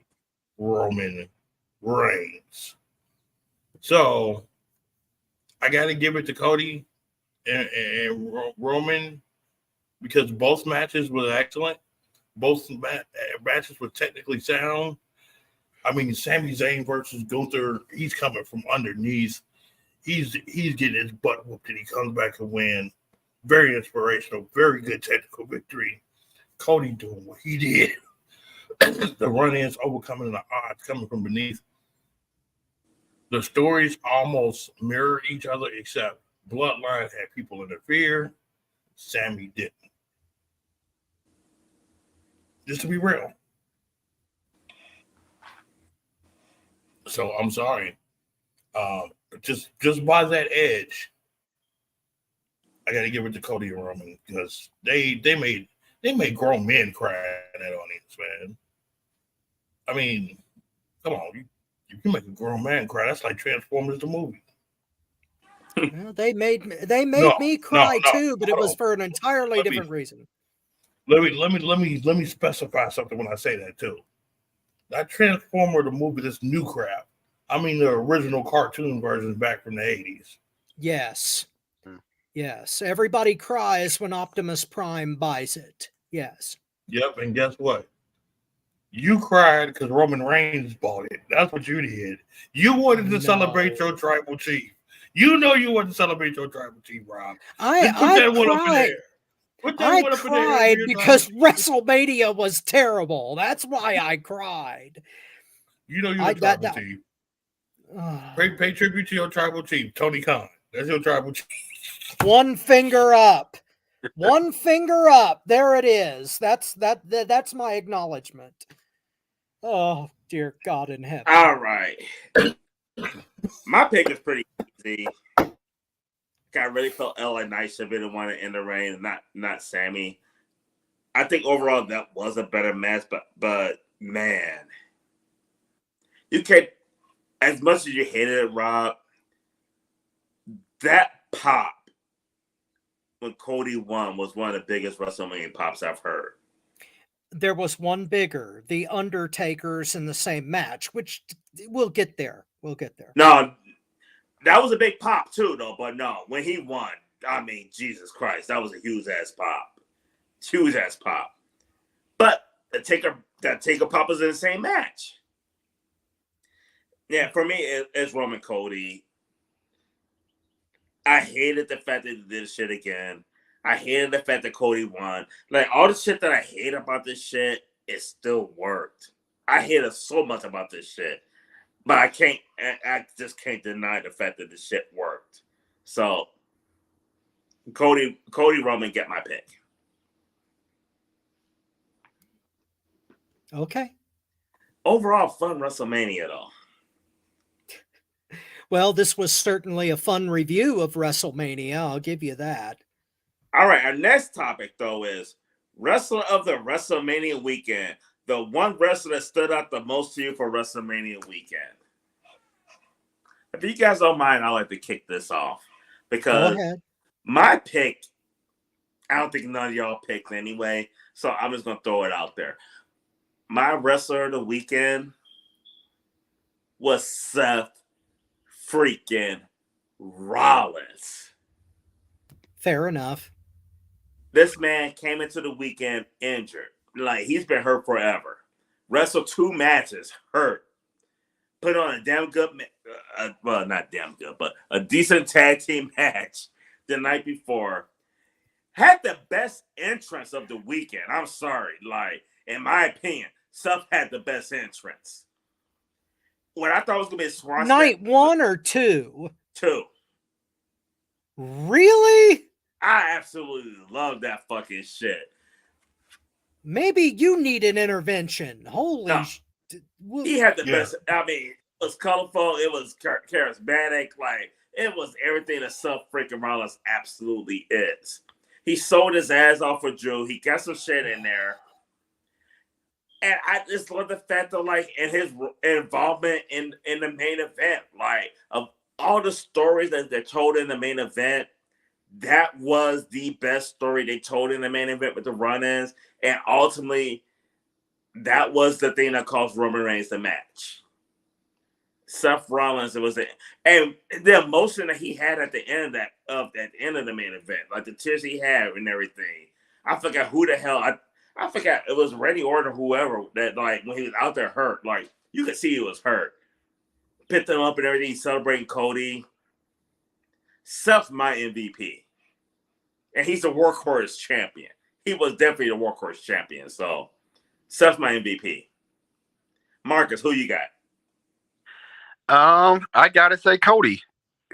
Roman Reigns. So I got to give it to Cody and Roman because both matches were excellent. Both matches were technically sound. I mean, Sami Zayn versus Gunther, he's coming from underneath. He's getting his butt whooped and he comes back and win. Very inspirational, very good technical victory. Cody doing what he did. The run-ins, overcoming the odds, coming from beneath. The stories almost mirror each other, except Bloodline had people interfere. Sami didn't. Just to be real. So I'm sorry. Just by that edge, I got to give it to Cody and Roman because they made grown men cry in that audience, man. I mean, come on, you make a grown man cry. That's like Transformers the movie. Well, they made me cry too, but it was for an entirely different reason. Let me specify something when I say that too. Not Transformer the movie, this new crap. I mean the original cartoon versions back from the 80s. Yes. Yes. Everybody cries when Optimus Prime buys it. Yes. Yep, and guess what? You cried because Roman Reigns bought it. That's what you did. You wanted to celebrate your tribal chief. You know you wanted to celebrate your tribal chief, Rob. I cried because WrestleMania was terrible. That's why I cried. You know you're the tribal chief. Pay tribute to your tribal chief, Tony Khan. That's your tribal chief. One finger up. One finger up. There it is. That's my acknowledgement. Oh, dear God in heaven. All right. My pick is pretty easy. I really felt LA Knight should be the one in the reign, and not Sami. I think overall that was a better match, but man, you can't. As much as you hated it, Rob, that pop when Cody won was one of the biggest WrestleMania pops I've heard. There was one bigger, the Undertaker's in the same match, which we'll get there. We'll get there. No, that was a big pop too, though. But no, when he won, I mean, Jesus Christ, that was a huge ass pop. Huge ass pop. But that Taker pop was in the same match. Yeah, for me, it's Roman Cody. I hated the fact that they did this shit again. I hated the fact that Cody won. Like, all the shit that I hate about this shit, it still worked. I hated so much about this shit. But I just can't deny the fact that this shit worked. So, Cody Roman get my pick. Okay. Overall, fun WrestleMania, though. Well, this was certainly a fun review of WrestleMania. I'll give you that. All right, our next topic, though, is Wrestler of the WrestleMania weekend. The one wrestler that stood out the most to you for WrestleMania weekend. If you guys don't mind, I'd like to kick this off. Because my pick, I don't think none of y'all picked anyway, so I'm just going to throw it out there. My wrestler of the weekend was Seth freaking Rollins. Fair enough. This man came into the weekend injured. Like, he's been hurt forever. Wrestled 2 matches, hurt. Put on a damn good, well, not damn good, but a decent tag team match the night before. Had the best entrance of the weekend. I'm sorry. Like, in my opinion, Seth had the best entrance. What I thought was going to be a swan night 1 or 2? 2. Really? I absolutely love that fucking shit. Maybe you need an intervention. Holy he had the best. I mean, it was colorful. It was charismatic. Like, it was everything that Seth freaking Rollins absolutely is. He sold his ass off for Drew. He got some shit in there. And I just love the fact that, like, in his involvement in the main event, like, of all the stories that they're told in the main event, that was the best story they told in the main event with the run-ins, and ultimately, that was the thing that caused Roman Reigns the match. Seth Rollins, and the emotion that he had at the end of the main event, like the tears he had and everything. I forgot who the hell I forgot, it was Randy Orton or whoever that, like, when he was out there hurt, like you could see he was hurt. Picked him up and everything, celebrating Cody. Seth's my MVP, and he's a workhorse champion. He was definitely the workhorse champion. So Seth's my MVP. Marcus, who you got? I gotta say Cody,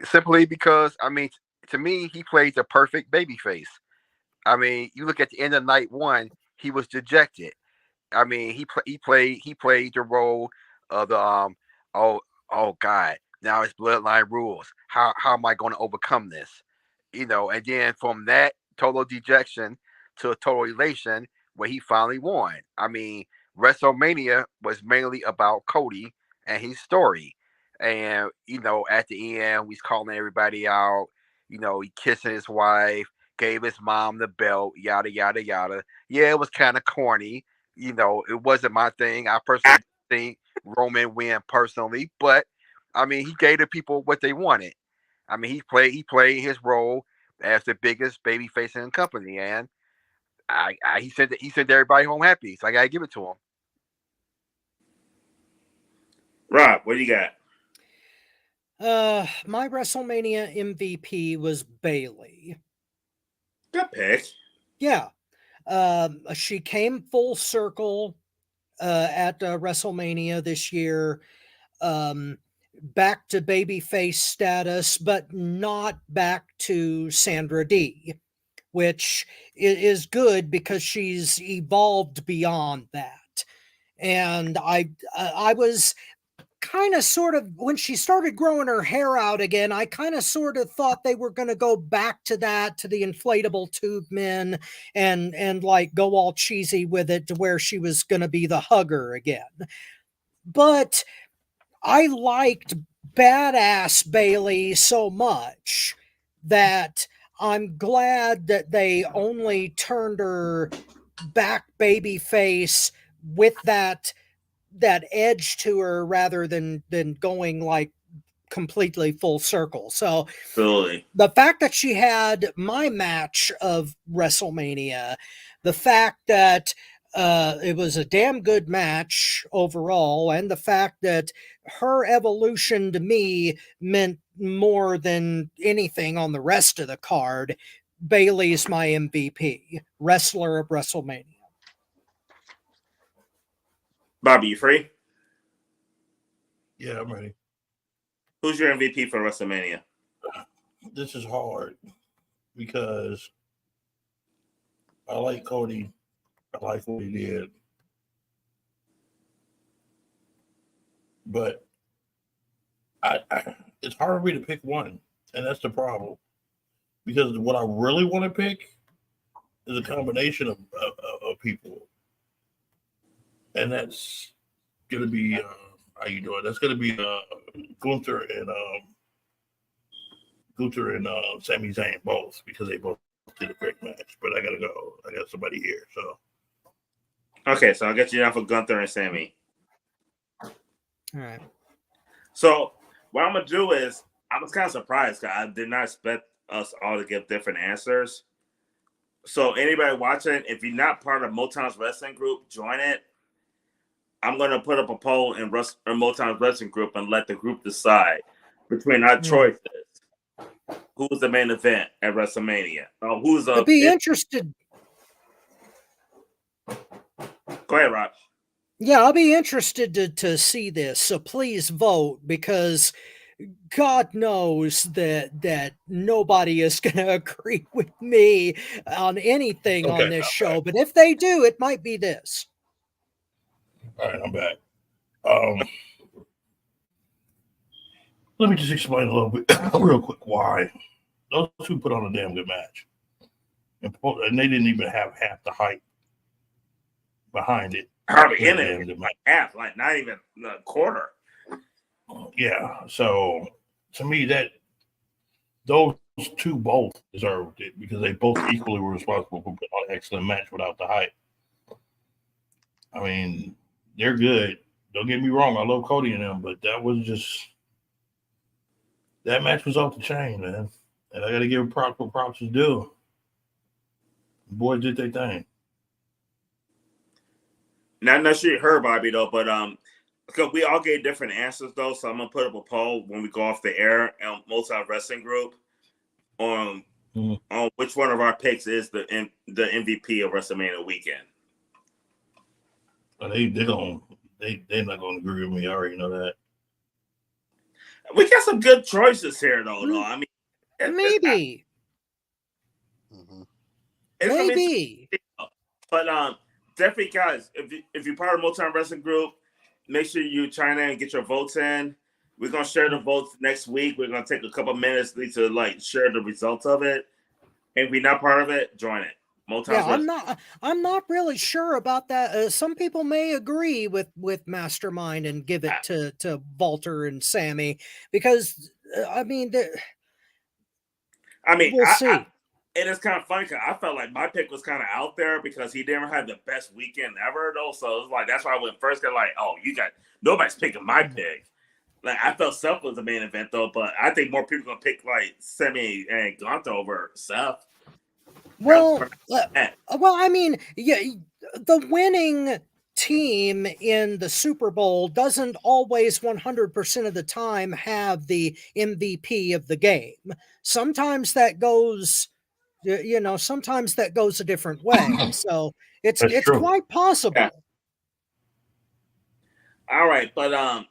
simply because to me, he played the perfect babyface. You look at the end of night one, he was dejected. He played the role of the oh God, now it's bloodline rules. How am I going to overcome this? And then from that total dejection to a total elation where he finally won. WrestleMania was mainly about Cody and his story. And, at the end, he's calling everybody out. He kissing his wife, gave his mom the belt, yada, yada, yada. Yeah, it was kind of corny. It wasn't my thing. I personally think Roman win personally, but he gave the people what they wanted. He played his role as the biggest babyface in the company, and he sent everybody home happy. So I gotta give it to him. Rob, what do you got? My WrestleMania MVP was Bayley. Good pick. Yeah. She came full circle at WrestleMania this year. Back to babyface status, but not back to Sandra D, which is good because she's evolved beyond that. And I was kind of sort of, when she started growing her hair out again, I kind of sort of thought they were going to go back to that, to the inflatable tube men, and like go all cheesy with it to where she was going to be the hugger again. But I liked badass Bayley so much that I'm glad that they only turned her back baby face with that edge to her rather than going like completely full circle. So Absolutely. the fact that she had my match of WrestleMania, the fact that it was a damn good match overall, and the fact that her evolution to me meant more than anything on the rest of the card, Bayley's my MVP, wrestler of WrestleMania. Bobby, you free? Yeah, I'm ready. Who's your MVP for WrestleMania? This is hard because I like Cody. I like what he did. But it's hard for me to pick one, and that's the problem. Because what I really want to pick is a combination of people. And that's going to be, how you doing? That's going to be Gunther and Sami Zayn both, because they both did a great match. But I got to go. I got somebody here, so. Okay, so I'll get you down for Gunther and Sami. All right. So what I'm going to do is, I was kind of surprised because I did not expect us all to give different answers. So anybody watching, if you're not part of Motown's wrestling group, join it. I'm going to put up a poll in Motown's wrestling group and let the group decide between our choices. Who's the main event at WrestleMania? I'd be interested. Go ahead, Rob. Yeah, I'll be interested to see this. So please vote, because God knows that nobody is going to agree with me on anything on this show. But if they do, it might be this. All right, I'm back. Let me just explain a little bit, real quick, why. Those two put on a damn good match. And they didn't even have half the hype behind it. Hardly in it. Like half, like not even a quarter. Yeah. So to me, that those two both deserved it because they both equally were responsible for putting on an excellent match without the hype. I mean, they're good. Don't get me wrong. I love Cody and them, but that match was off the chain, man. And I got to give props where props is due. The boys did their thing. Not necessarily her, Bobby, though, but because we all gave different answers, though, so I'm gonna put up a poll when we go off the air and Multi Wrestling Group on which one of our picks is the MVP of WrestleMania weekend. They're not gonna agree with me. I already know that. We got some good choices here, though. I mean, maybe. But definitely, guys, if you're part of Multi Wrestling Group, make sure you chime in and get your votes in. We're gonna share the votes next week. We're gonna take a couple minutes to share the results of it. And if you're not part of it, join it. I'm not really sure about that. Some people may agree with Mastermind and give it to Walter and Sammy because we'll see. And it's kind of funny because I felt like my pick was kind of out there because he didn't have the best weekend ever, though. So it's like that's why I went first. Got like, oh, nobody's picking my pick. Like I felt Seth was the main event though, but I think more people gonna pick like Sammy and Gunther over Seth. Well, I mean, yeah, the winning team in the Super Bowl doesn't always 100% of the time have the MVP of the game. Sometimes that goes, sometimes that goes a different way. So it's quite possible. Yeah. All right, but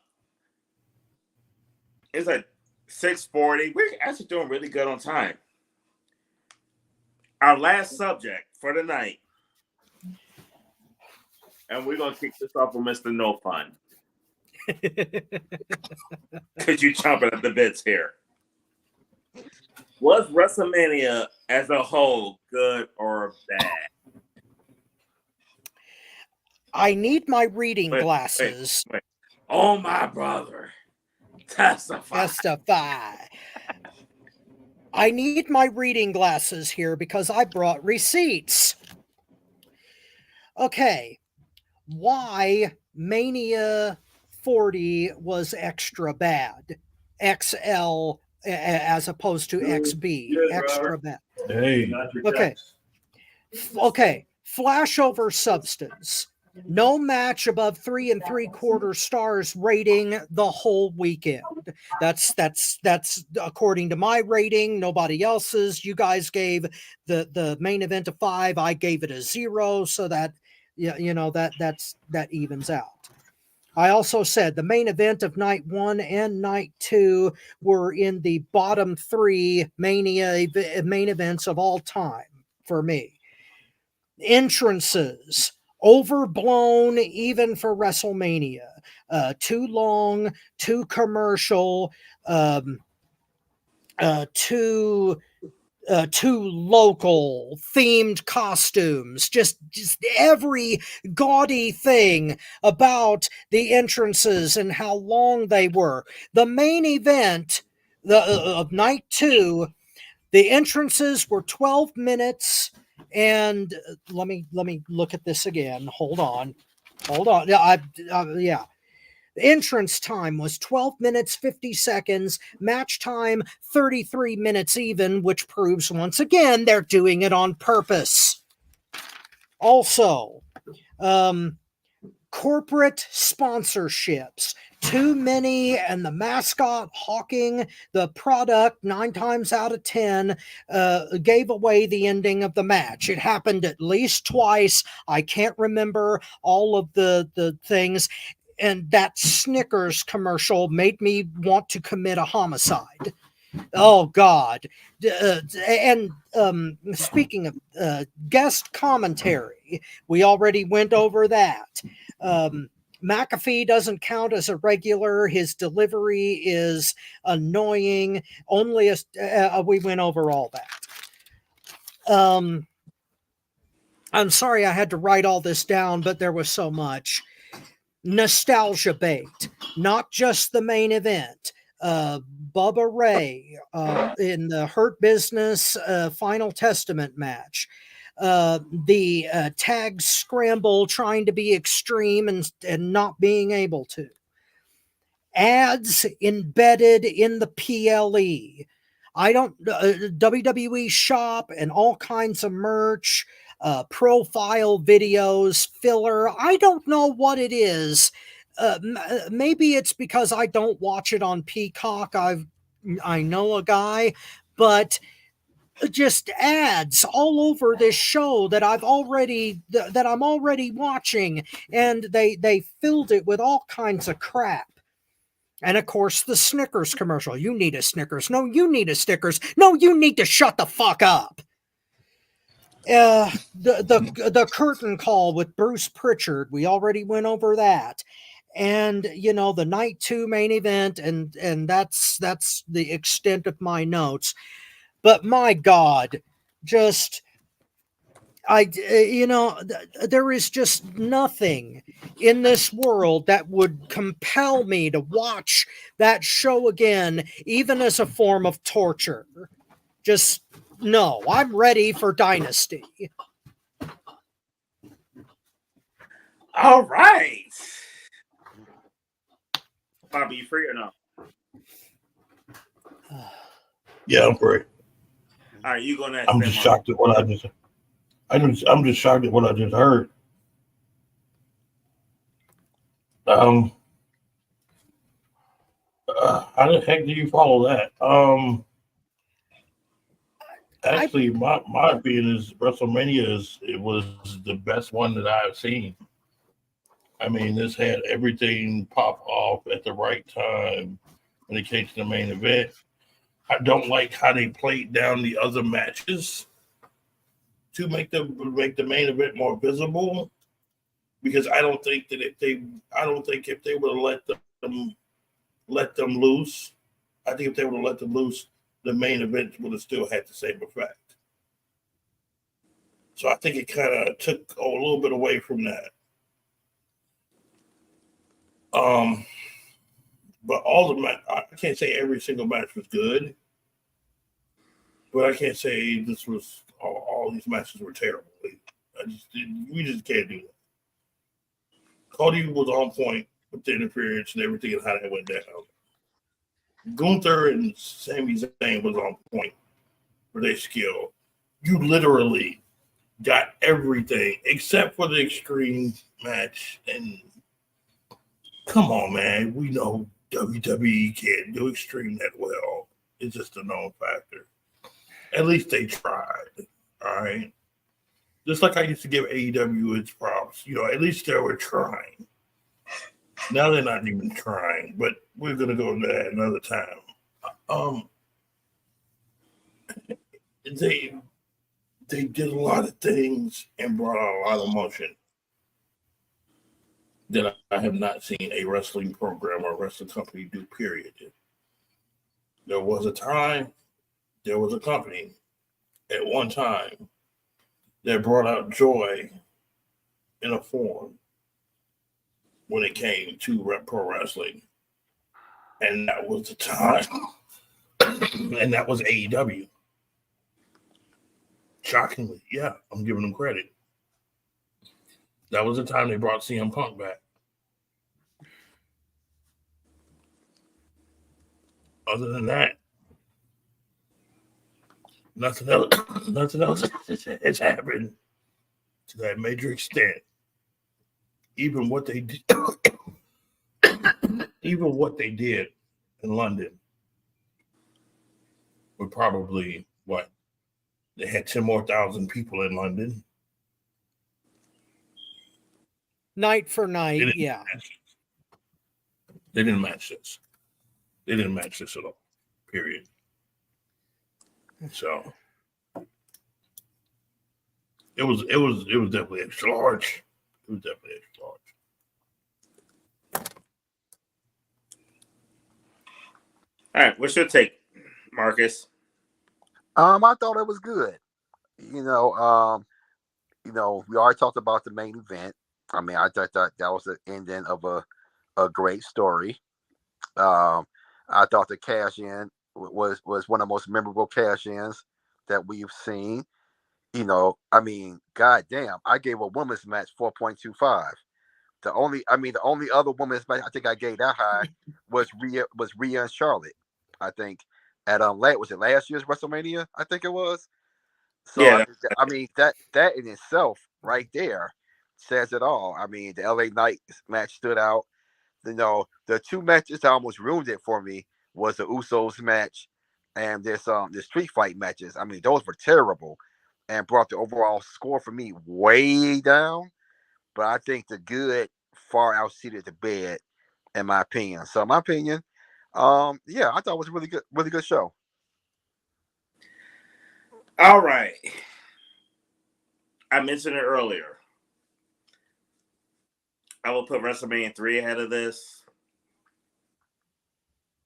it's like 6:40. We're actually doing really good on time. Our last subject for the night, and we're gonna kick this off with Mr. No Fun. Could you chomping at the bits here? Was WrestleMania as a whole good or bad? I need my reading glasses. Wait. Oh, my brother. Testify. I need my reading glasses here because I brought receipts. Okay. Why Mania 40 was extra bad? XL as opposed to XB. Extra bad. Hey. Okay. Flashover substance. No match above 3 3/4 stars rating the whole weekend. That's according to my rating, nobody else's. You guys gave the main event a 5. I gave it a 0, so that that evens out. I also said the main event of night 1 and night 2 were in the bottom 3 main events of all time for me. Entrances. Overblown even for WrestleMania. Too long, too commercial, too local, themed costumes, just every gaudy thing about the entrances and how long they were. The main event of night 2, the entrances were 12 minutes. And let me look at this again. Hold on. Yeah. The entrance time was 12 minutes, 50 seconds. Match time, 33 minutes even, which proves once again they're doing it on purpose. Also, corporate sponsorships. Too many, and the mascot hawking the product 9 times out of 10 gave away the ending of the match. It happened at least twice. I can't remember all of the things. And that Snickers commercial made me want to commit a homicide. Oh, God. And speaking of guest commentary, we already went over that. McAfee doesn't count as a regular. His delivery is annoying. We went over all that. I'm sorry I had to write all this down, but there was so much. Nostalgia bait, not just the main event. Bubba Ray in the Hurt Business Final Testament match. The tag scramble trying to be extreme and not being able to. Ads embedded in the PLE. WWE shop and all kinds of merch, profile videos, filler. I don't know what it is. Maybe it's because I don't watch it on Peacock. I know a guy, but just ads all over this show that I'm already watching, and they filled it with all kinds of crap. And of course, the Snickers commercial. You need a Snickers. No, you need a Snickers. No, you need to shut the fuck up. The curtain call with Bruce Pritchard. We already went over that. And the night 2 main event, and that's the extent of my notes. But my God, just there is just nothing in this world that would compel me to watch that show again, even as a form of torture. Just no, I'm ready for Dynasty. All right. Bobby, you free or no? Yeah, I'm free. All right, you go next. I'm just shocked at what I just. I'm just shocked at what I just heard. How the heck do you follow that? Actually, my opinion is WrestleMania was the best one that I've seen. I mean, this had everything pop off at the right time when it came to the main event. I don't like how they played down the other matches to make the main event more visible, because I don't think if they would have let them loose, I think if they would have let them loose, the main event would have still had the same effect. So I think it kind of took a little bit away from that. But all the I can't say every single match was good, but I can't say this was all these matches were terrible. We just can't do that. Cody was on point with the interference and everything and how that went down. Gunther and Sami Zayn was on point for their skill. You literally got everything except for the Extreme match. And come on, man, we know WWE can't do Extreme that well. It's just a known factor. At least they tried. All right. Just like I used to give AEW its props, at least they were trying. Now they're not even trying, but we're gonna go into that another time. They did a lot of things and brought out a lot of emotion that I have not seen a wrestling program or wrestling company do, period. There was a company at one time that brought out joy in a form when it came to pro wrestling. And that was the time. And that was AEW. Shockingly, yeah, I'm giving them credit. That was the time they brought CM Punk back. Other than that, nothing else has happened to that major extent. Even what they did, in London, were probably they had 10,000 more people in London. Night for night, yeah. They didn't match this. They didn't match this at all. Period. So it was definitely extra large. It was definitely extra large. All right, what's your take, Marcus? I thought it was good. We already talked about the main event. I mean, I thought that was the ending of a great story. I thought the cash in was one of the most memorable cash ins that we've seen. You know, I mean, goddamn, I gave a women's match 4.25. The only other women's match I think I gave that high was Rhea and Charlotte. I think at was it last year's WrestleMania? I think it was. So Yeah, I mean that in itself right there says it all. I mean, the LA Knight match stood out. You know, the two matches that almost ruined it for me was the Usos match and the street fight matches. I mean, those were terrible and brought the overall score for me way down. But I think the good far outseated the bad, in my opinion. So, in my opinion, yeah, I thought it was a really good show. all right. I mentioned it earlier. I will put WrestleMania 3 ahead of this,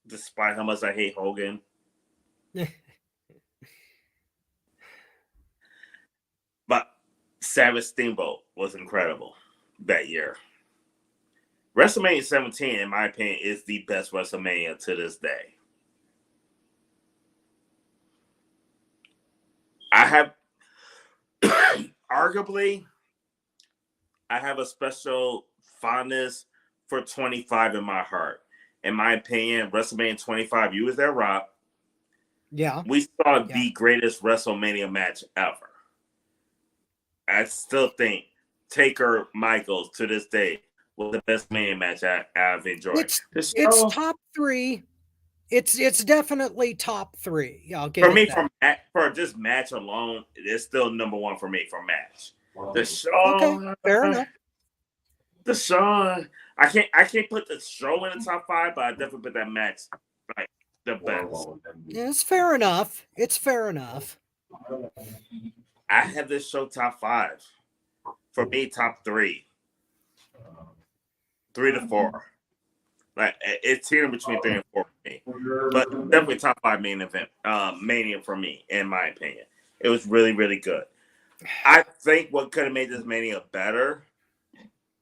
despite how much I hate Hogan. But Savage Steamboat was incredible that year. WrestleMania 17, in my opinion, is the best WrestleMania to this day. I have, arguably, I have a special fondness for 25 in my heart. In my opinion, WrestleMania 25, you was there, Rob. Yeah. We saw the greatest WrestleMania match ever. I still think Taker Michaels to this day was the best Mania match I've enjoyed. It's top 3. It's definitely top 3. I'll give for me that. for just match alone, it's still number 1 for me for match. The show, okay, fair enough. The show, I can't put the show in the top 5, but I definitely put that match like the best. Yeah, it's fair enough. It's fair enough. I have this show top 5. For me, top 3. 3 to 4. Like it's here between 3 and 4 for me. But definitely top 5 main event, Mania for me, in my opinion. It was really, really good. I think what could have made this Mania better,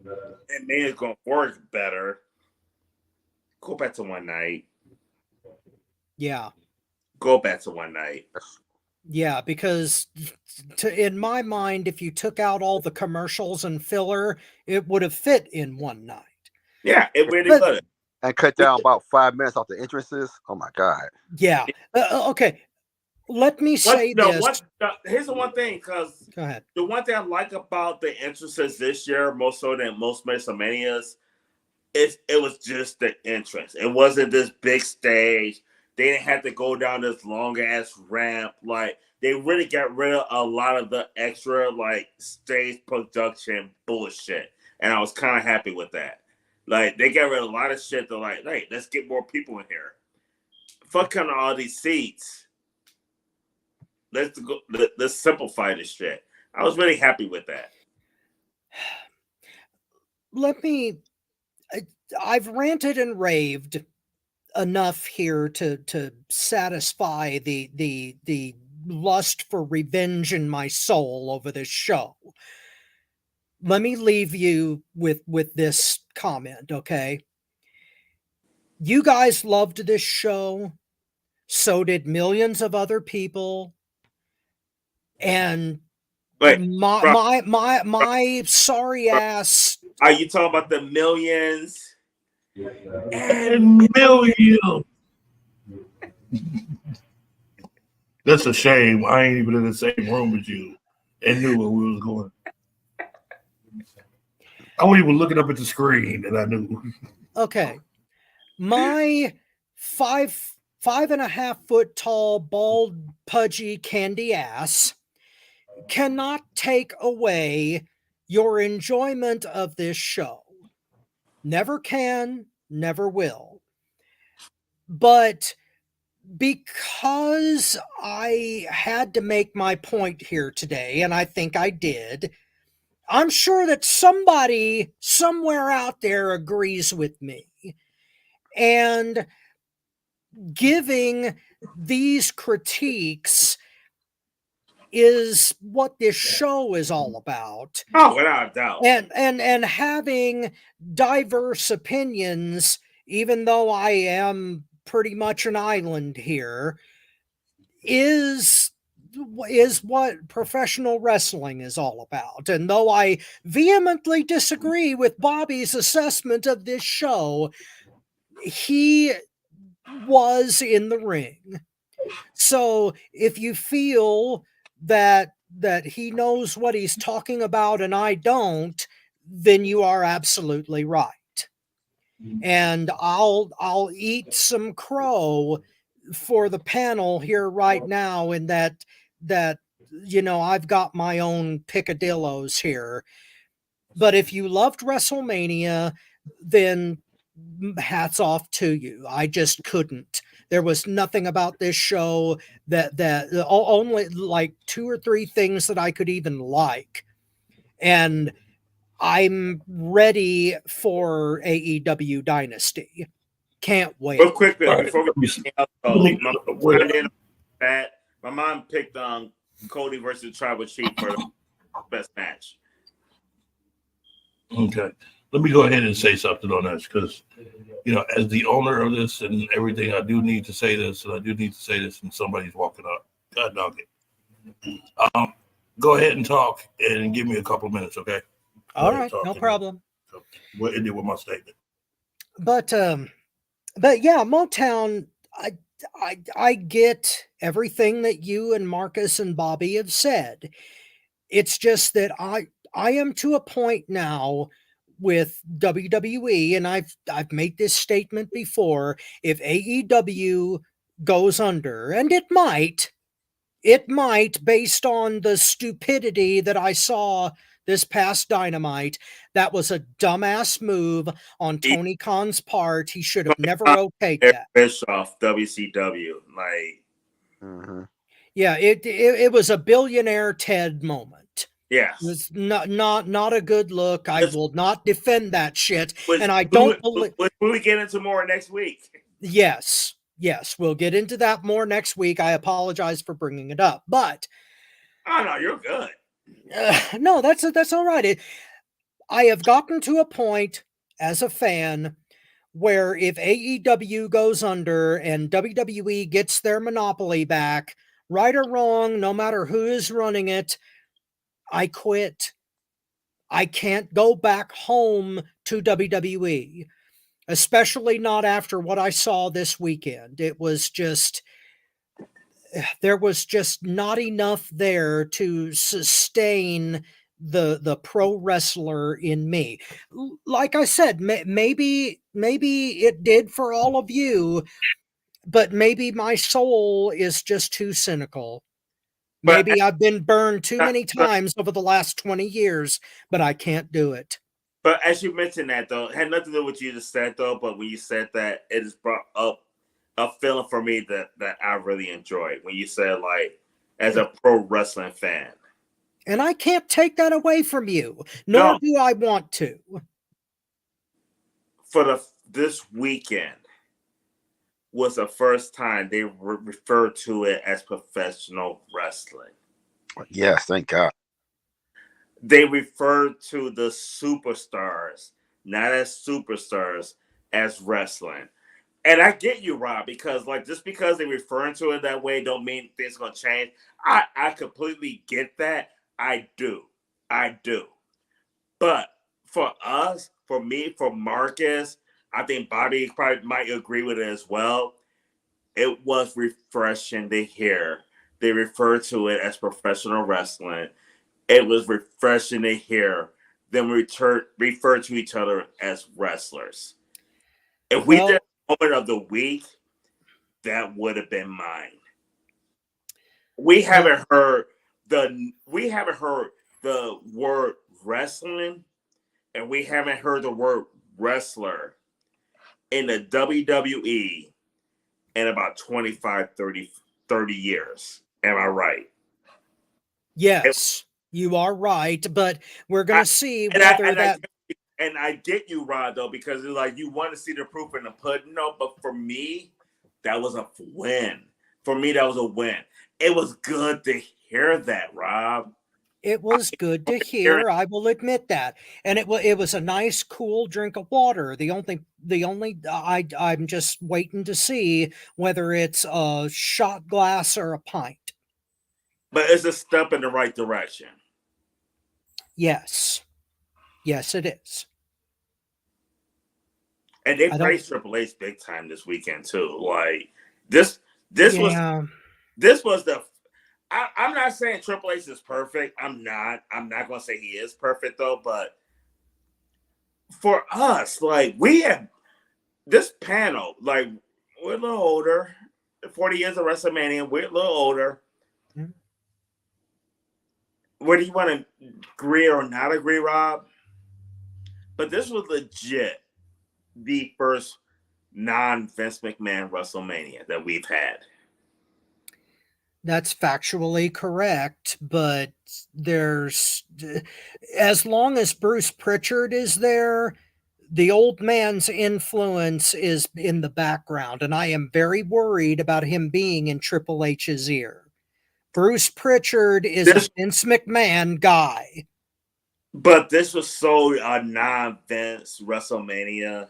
and Mania's going forward better, go back to one night. Yeah. Go back to one night. Yeah, because in my mind, if you took out all the commercials and filler, it would have fit in one night. Yeah, it really would. And cut down about 5 minutes off the entrances. Oh my God. Yeah. Okay. Let me say this. Here's the one thing, because the one thing I like about the entrances this year, more so than most WrestleManias, it was just the entrance. It wasn't this big stage. They didn't have to go down this long ass ramp. Like they really got rid of a lot of the extra like stage production bullshit, and I was kind of happy with that. Like they got rid of a lot of shit. They're like, hey, let's get more people in here. Fuck kind of all these seats. Let's simplify this shit. I was really happy with that. I've ranted and raved enough here to satisfy the lust for revenge in my soul over this show. Let me leave you with this comment, okay? You guys loved this show. So did millions of other people. And my sorry ass. Are you talking about the millions? And millions. That's a shame. I ain't even in the same room as you and knew where we was going. I wasn't even looking up at the screen and I knew. Okay. My 5.5 foot tall, bald, pudgy candy ass cannot take away your enjoyment of this show. Never can, never will. But because I had to make my point here today, and I think I did, I'm sure that somebody somewhere out there agrees with me. And giving these critiques is what this show is all about. Oh, without a doubt. And having diverse opinions, even though I am pretty much an island here, is what professional wrestling is all about. And though I vehemently disagree with Bobby's assessment of this show, he was in the ring. So if you feel that he knows what he's talking about and I don't, then you are absolutely right. And I'll eat some crow for the panel here right now, in that I've got my own picadillos here. But if you loved WrestleMania, then hats off to you. I just couldn't. There was nothing about this show that only like 2 or 3 things that I could even like. And I'm ready for AEW Dynasty. Can't wait. Real quickly, All right, before we my mom picked Cody versus Tribal Chief for the best match. Okay. Let me go ahead and say something on this, because, as the owner of this and everything, I do need to say this, and somebody's walking up. God dog it. Go ahead and talk and give me a couple of minutes, okay? All right, no problem. So we'll end it with my statement. But yeah, Motown, I get everything that you and Marcus and Bobby have said. It's just that I am to a point now with WWE, and I've made this statement before. If AEW goes under, and it might, based on the stupidity that I saw this past Dynamite, that was a dumbass move on Tony Khan's part. He should have never okayed that. Bischoff, WCW, Yeah, it was a billionaire Ted moment. Yes. It was not a good look. I will not defend that shit. And I don't believe we'll get into more next week. Yes, we'll get into that more next week. I apologize for bringing it up, but oh no, you're good. No, that's all right. I have gotten to a point as a fan where if AEW goes under and WWE gets their monopoly back, right or wrong, no matter who is running it, I quit. I can't go back home to WWE, especially not after what I saw this weekend. It was just, there was just not enough there to sustain the pro wrestler in me. Like I said, maybe it did for all of you, but maybe my soul is just too cynical. Maybe I've been burned too many times over the last 20 years, but I can't do it. But as you mentioned that, though, it had nothing to do with what you just said, though. But when you said that, it just brought up a feeling for me that I really enjoyed. When you said, like, as a pro wrestling fan. And I can't take that away from you, nor do I want to. For this weekend was the first time they referred to it as professional wrestling. Yes, thank God. They referred to the superstars, not as superstars, as wrestling. And I get you, Rob, because just because they're referring to it that way don't mean things are going to change. I completely get that. I do. But for us, for me, for Marcus, I think Bobby probably might agree with it as well. It was refreshing to hear they refer to it as professional wrestling. It was refreshing to hear them refer to each other as wrestlers. If we did a moment of the week, that would have been mine. We haven't heard the word wrestling, and we haven't heard the word wrestler in the WWE in about 25, 30 years. Am I right? Yes, you are right, but we're going to see whether that... And I get you, Rod, though, because it's like you want to see the proof in the pudding. No, but for me, that was a win. For me, that was a win. It was good to hear that, Rob. It was good to hear. I will admit that, and it was a nice, cool drink of water. I'm just waiting to see whether it's a shot glass or a pint. But it's a step in the right direction. Yes, yes, it is. And they praised Triple H big time this weekend too. Like this was the. I'm not saying Triple H is perfect. I'm not going to say he is perfect though. But for us, like we have this panel, like we're a little older. 40 years of WrestleMania, we're a little older. Mm-hmm. Whether you want to agree or not agree, Rob, but this was legit the first non-Vince McMahon WrestleMania that we've had. That's factually correct, but as long as Bruce Pritchard is there, the old man's influence is in the background, and I am very worried about him being in Triple H's ear. Bruce Pritchard is a Vince McMahon guy. But this was so non-Vince WrestleMania.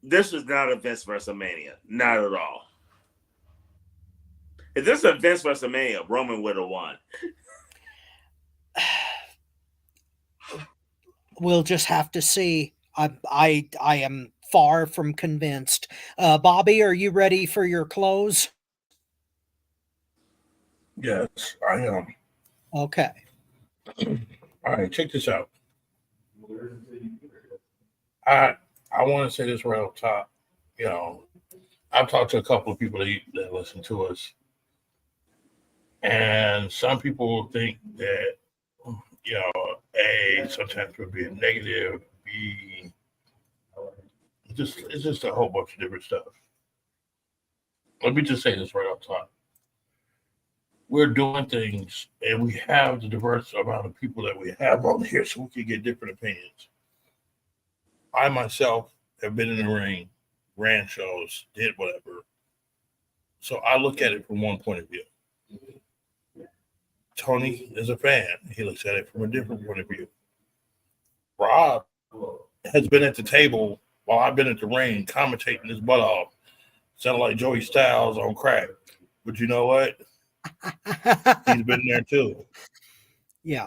This was not a Vince WrestleMania. Not at all. If this was a Vince WrestleMania, Roman would have won. We'll just have to see. I am far from convinced. Bobby, are you ready for your close? Yes, I am. Okay. All right, check this out. I want to say this right up top. You know, I've talked to a couple of people that listen to us, and some people think that, you know, A, sometimes we're being negative, B, it's just a whole bunch of different stuff. Let me just say this right up top. We're doing things, and we have the diverse amount of people that we have on here so we can get different opinions. I myself have been in the ring, ran shows, did whatever. So I look at it from one point of view. Tony is a fan. He looks at it from a different point of view. Rob has been at the table while I've been at the ring, commentating his butt off. Sounded like Joey Styles on crack. But you know what? He's been there too. Yeah.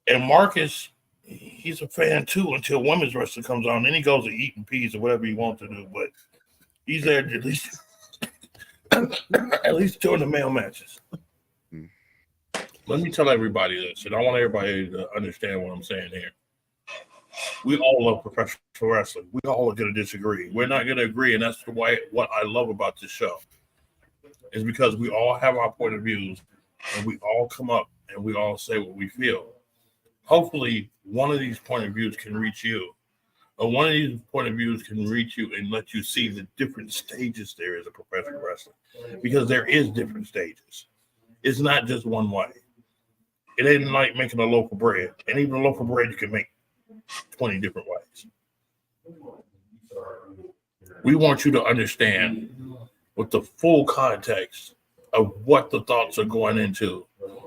And Marcus, he's a fan too until women's wrestling comes on. Then he goes to eating peas or whatever he wants to do. But he's there at least during the male matches. Let me tell everybody this, and I want everybody to understand what I'm saying here. We all love professional wrestling. We all are going to disagree. We're not going to agree, and that's what I love about this show is because we all have our point of views, and we all come up and we all say what we feel. Hopefully, one of these point of views can reach you, or one of these point of views can reach you and let you see the different stages there is of professional wrestling, because there is different stages. It's not just one way. It ain't like making a loaf of bread. And even a loaf of bread you can make 20 different ways. We want you to understand with the full context of what the thoughts are going into.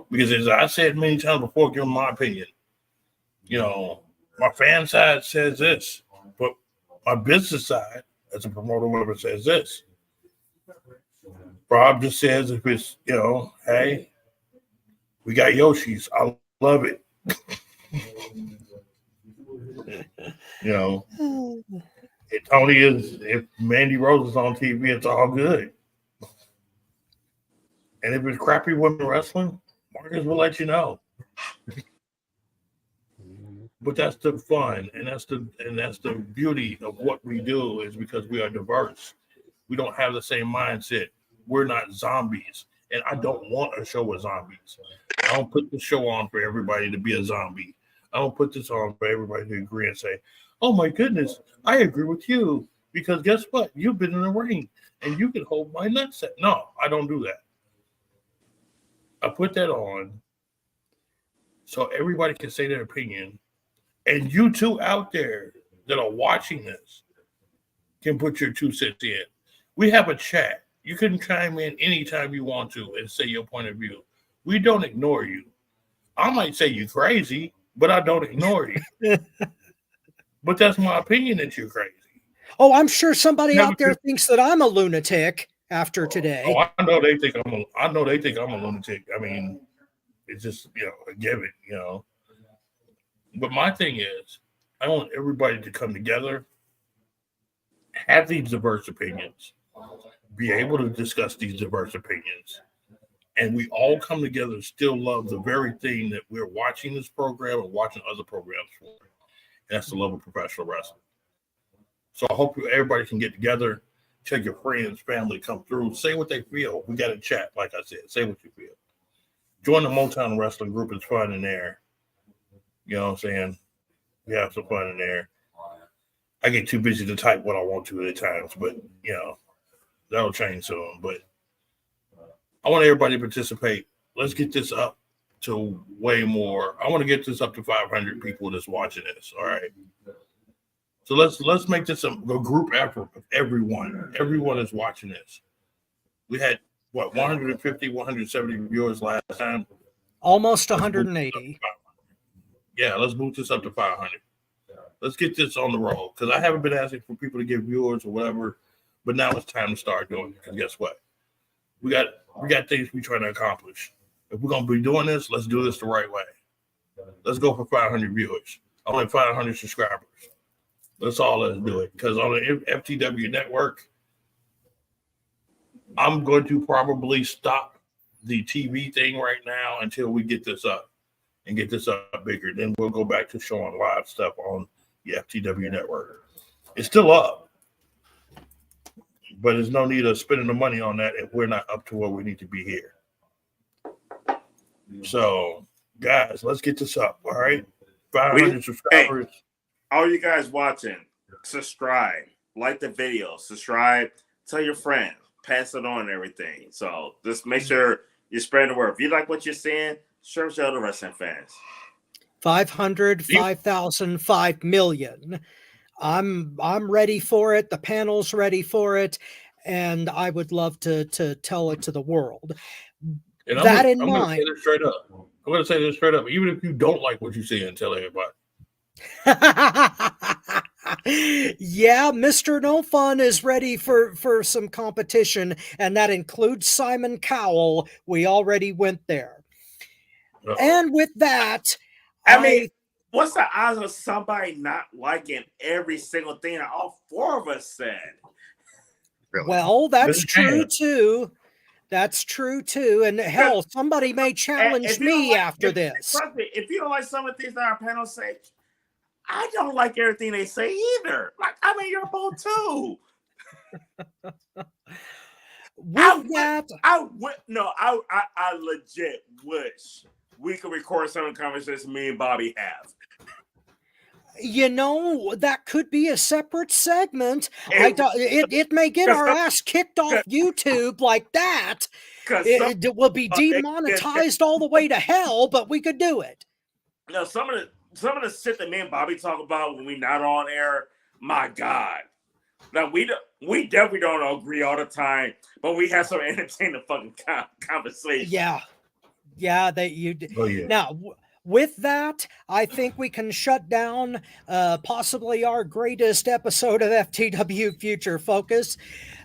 Because as I said many times before, giving my opinion, you know, my fan side says this, but my business side, as a promoter, whatever, says this. Rob just says if it's, you know, hey, we got Yoshi's. I love it. You know, Tony is, if Mandy Rose is on TV, it's all good. And if it's crappy women wrestling, Marcus will let you know. But that's the fun, and that's the beauty of what we do is because we are diverse. We don't have the same mindset. We're not zombies. And I don't want a show with zombies. I don't put the show on for everybody to be a zombie. I don't put this on for everybody to agree and say, oh my goodness, I agree with you. Because guess what? You've been in the ring and you can hold my nutsack. No, I don't do that. I put that on so everybody can say their opinion. And you two out there that are watching this can put your 2 cents in. We have a chat. You can chime in anytime you want to and say your point of view. We don't ignore you. I might say you're crazy, but I don't ignore you. But that's my opinion that you're crazy. Oh, I'm sure somebody out there thinks that I'm a lunatic after today. Oh, I know they think I'm a lunatic. I mean, it's just, a given, But my thing is, I want everybody to come together, have these diverse opinions, be able to discuss these diverse opinions, and we all come together and still love the very thing that we're watching this program and watching other programs for. And that's the love of professional wrestling. So I hope everybody can get together, tell your friends, family, come through, say what they feel. We got to chat, like I said, say what you feel. Join the Motown Wrestling group. It's fun in there. You know what I'm saying? We have some fun in there. I get too busy to type what I want to at times, but, that'll change soon. But I want everybody to participate. Let's get this up to way more. I want to get this up to 500 people that's watching this, all right? So let's make this a group effort of everyone. Everyone is watching this. We had, 150, 170 viewers last time? Almost 180. Yeah, let's move this up to 500. Let's get this on the roll, because I haven't been asking for people to give viewers or whatever, but now it's time to start doing it, because guess what? We got things we're trying to accomplish. If we're going to be doing this, let's do this the right way. Let's go for 500 viewers. I want 500 subscribers. Let's do it. Because on the FTW network, I'm going to probably stop the TV thing right now until we get this up and get this up bigger. Then we'll go back to showing live stuff on the FTW network. It's still up, but there's no need of spending the money on that if we're not up to where we need to be here. So, guys, let's get this up, all right? 500 subscribers. Hey, all you guys watching, subscribe, like the video, subscribe, tell your friends, pass it on and everything. So just make sure you're spreading the word. If you like what you're seeing, share with other wrestling fans. 500, 5,000, 5 million. I'm ready for it. The panel's ready for it. And I would love to tell it to the world. And I'm going to say this straight up. I'm going to say this straight up. Even if you don't like what you see, and tell everybody. Yeah, Mr. No Fun is ready for some competition, and that includes Simon Cowell. We already went there. And with that, I mean, what's the odds of somebody not liking every single thing that all four of us said? Really? Well, that's true too. That's true too. And hell, somebody may challenge me after this. Trust me, if you don't like some of the things that our panel say, I don't like everything they say either. Like, I'm in your boat too. I legit wish we could record some of the conversations me and Bobby have. That could be a separate segment. It may get our ass kicked off YouTube like that. It will be demonetized all the way to hell, but we could do it. No, some of the shit that me and Bobby talk about when we not on air, my God. Now we definitely don't agree all the time, but we have some entertaining fucking conversation. Yeah. Now, with that, I think we can shut down possibly our greatest episode of FTW Future Focus.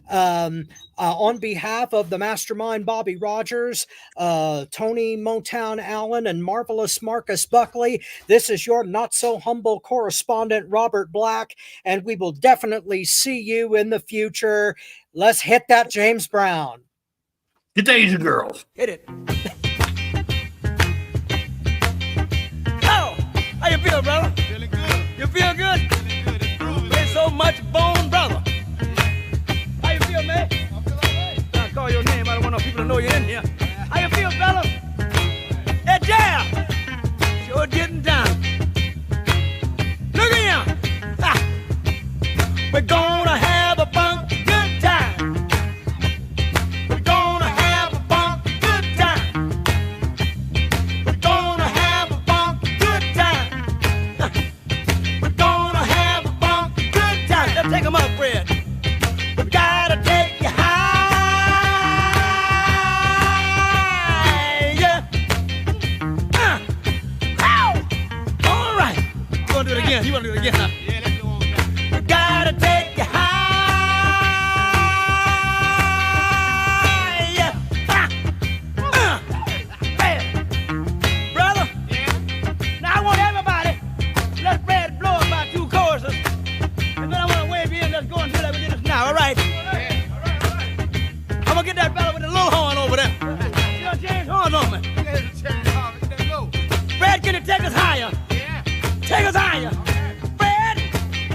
On behalf of the mastermind Bobby Rogers, Tony Motown Allen, and Marvelous Marcus Buckley, this is your not-so-humble correspondent, Robert Black, and we will definitely see you in the future. Let's hit that James Brown. Get the Asian girls. Hit it. How you feel, brother? Feeling good. You feel good? Feeling good. It's groovy. There's so much bone, brother. How you feel, man? I feel all right. I call your name. I don't want no people to know you're in here. How you feel, fella? Hey, Jam! Sure getting down. Look at him. We're gonna have a funky good time. We're gonna have a funky good time. We're gonna have a funky good time. We're gonna have a funky good time. Let's take 'em up, Fred.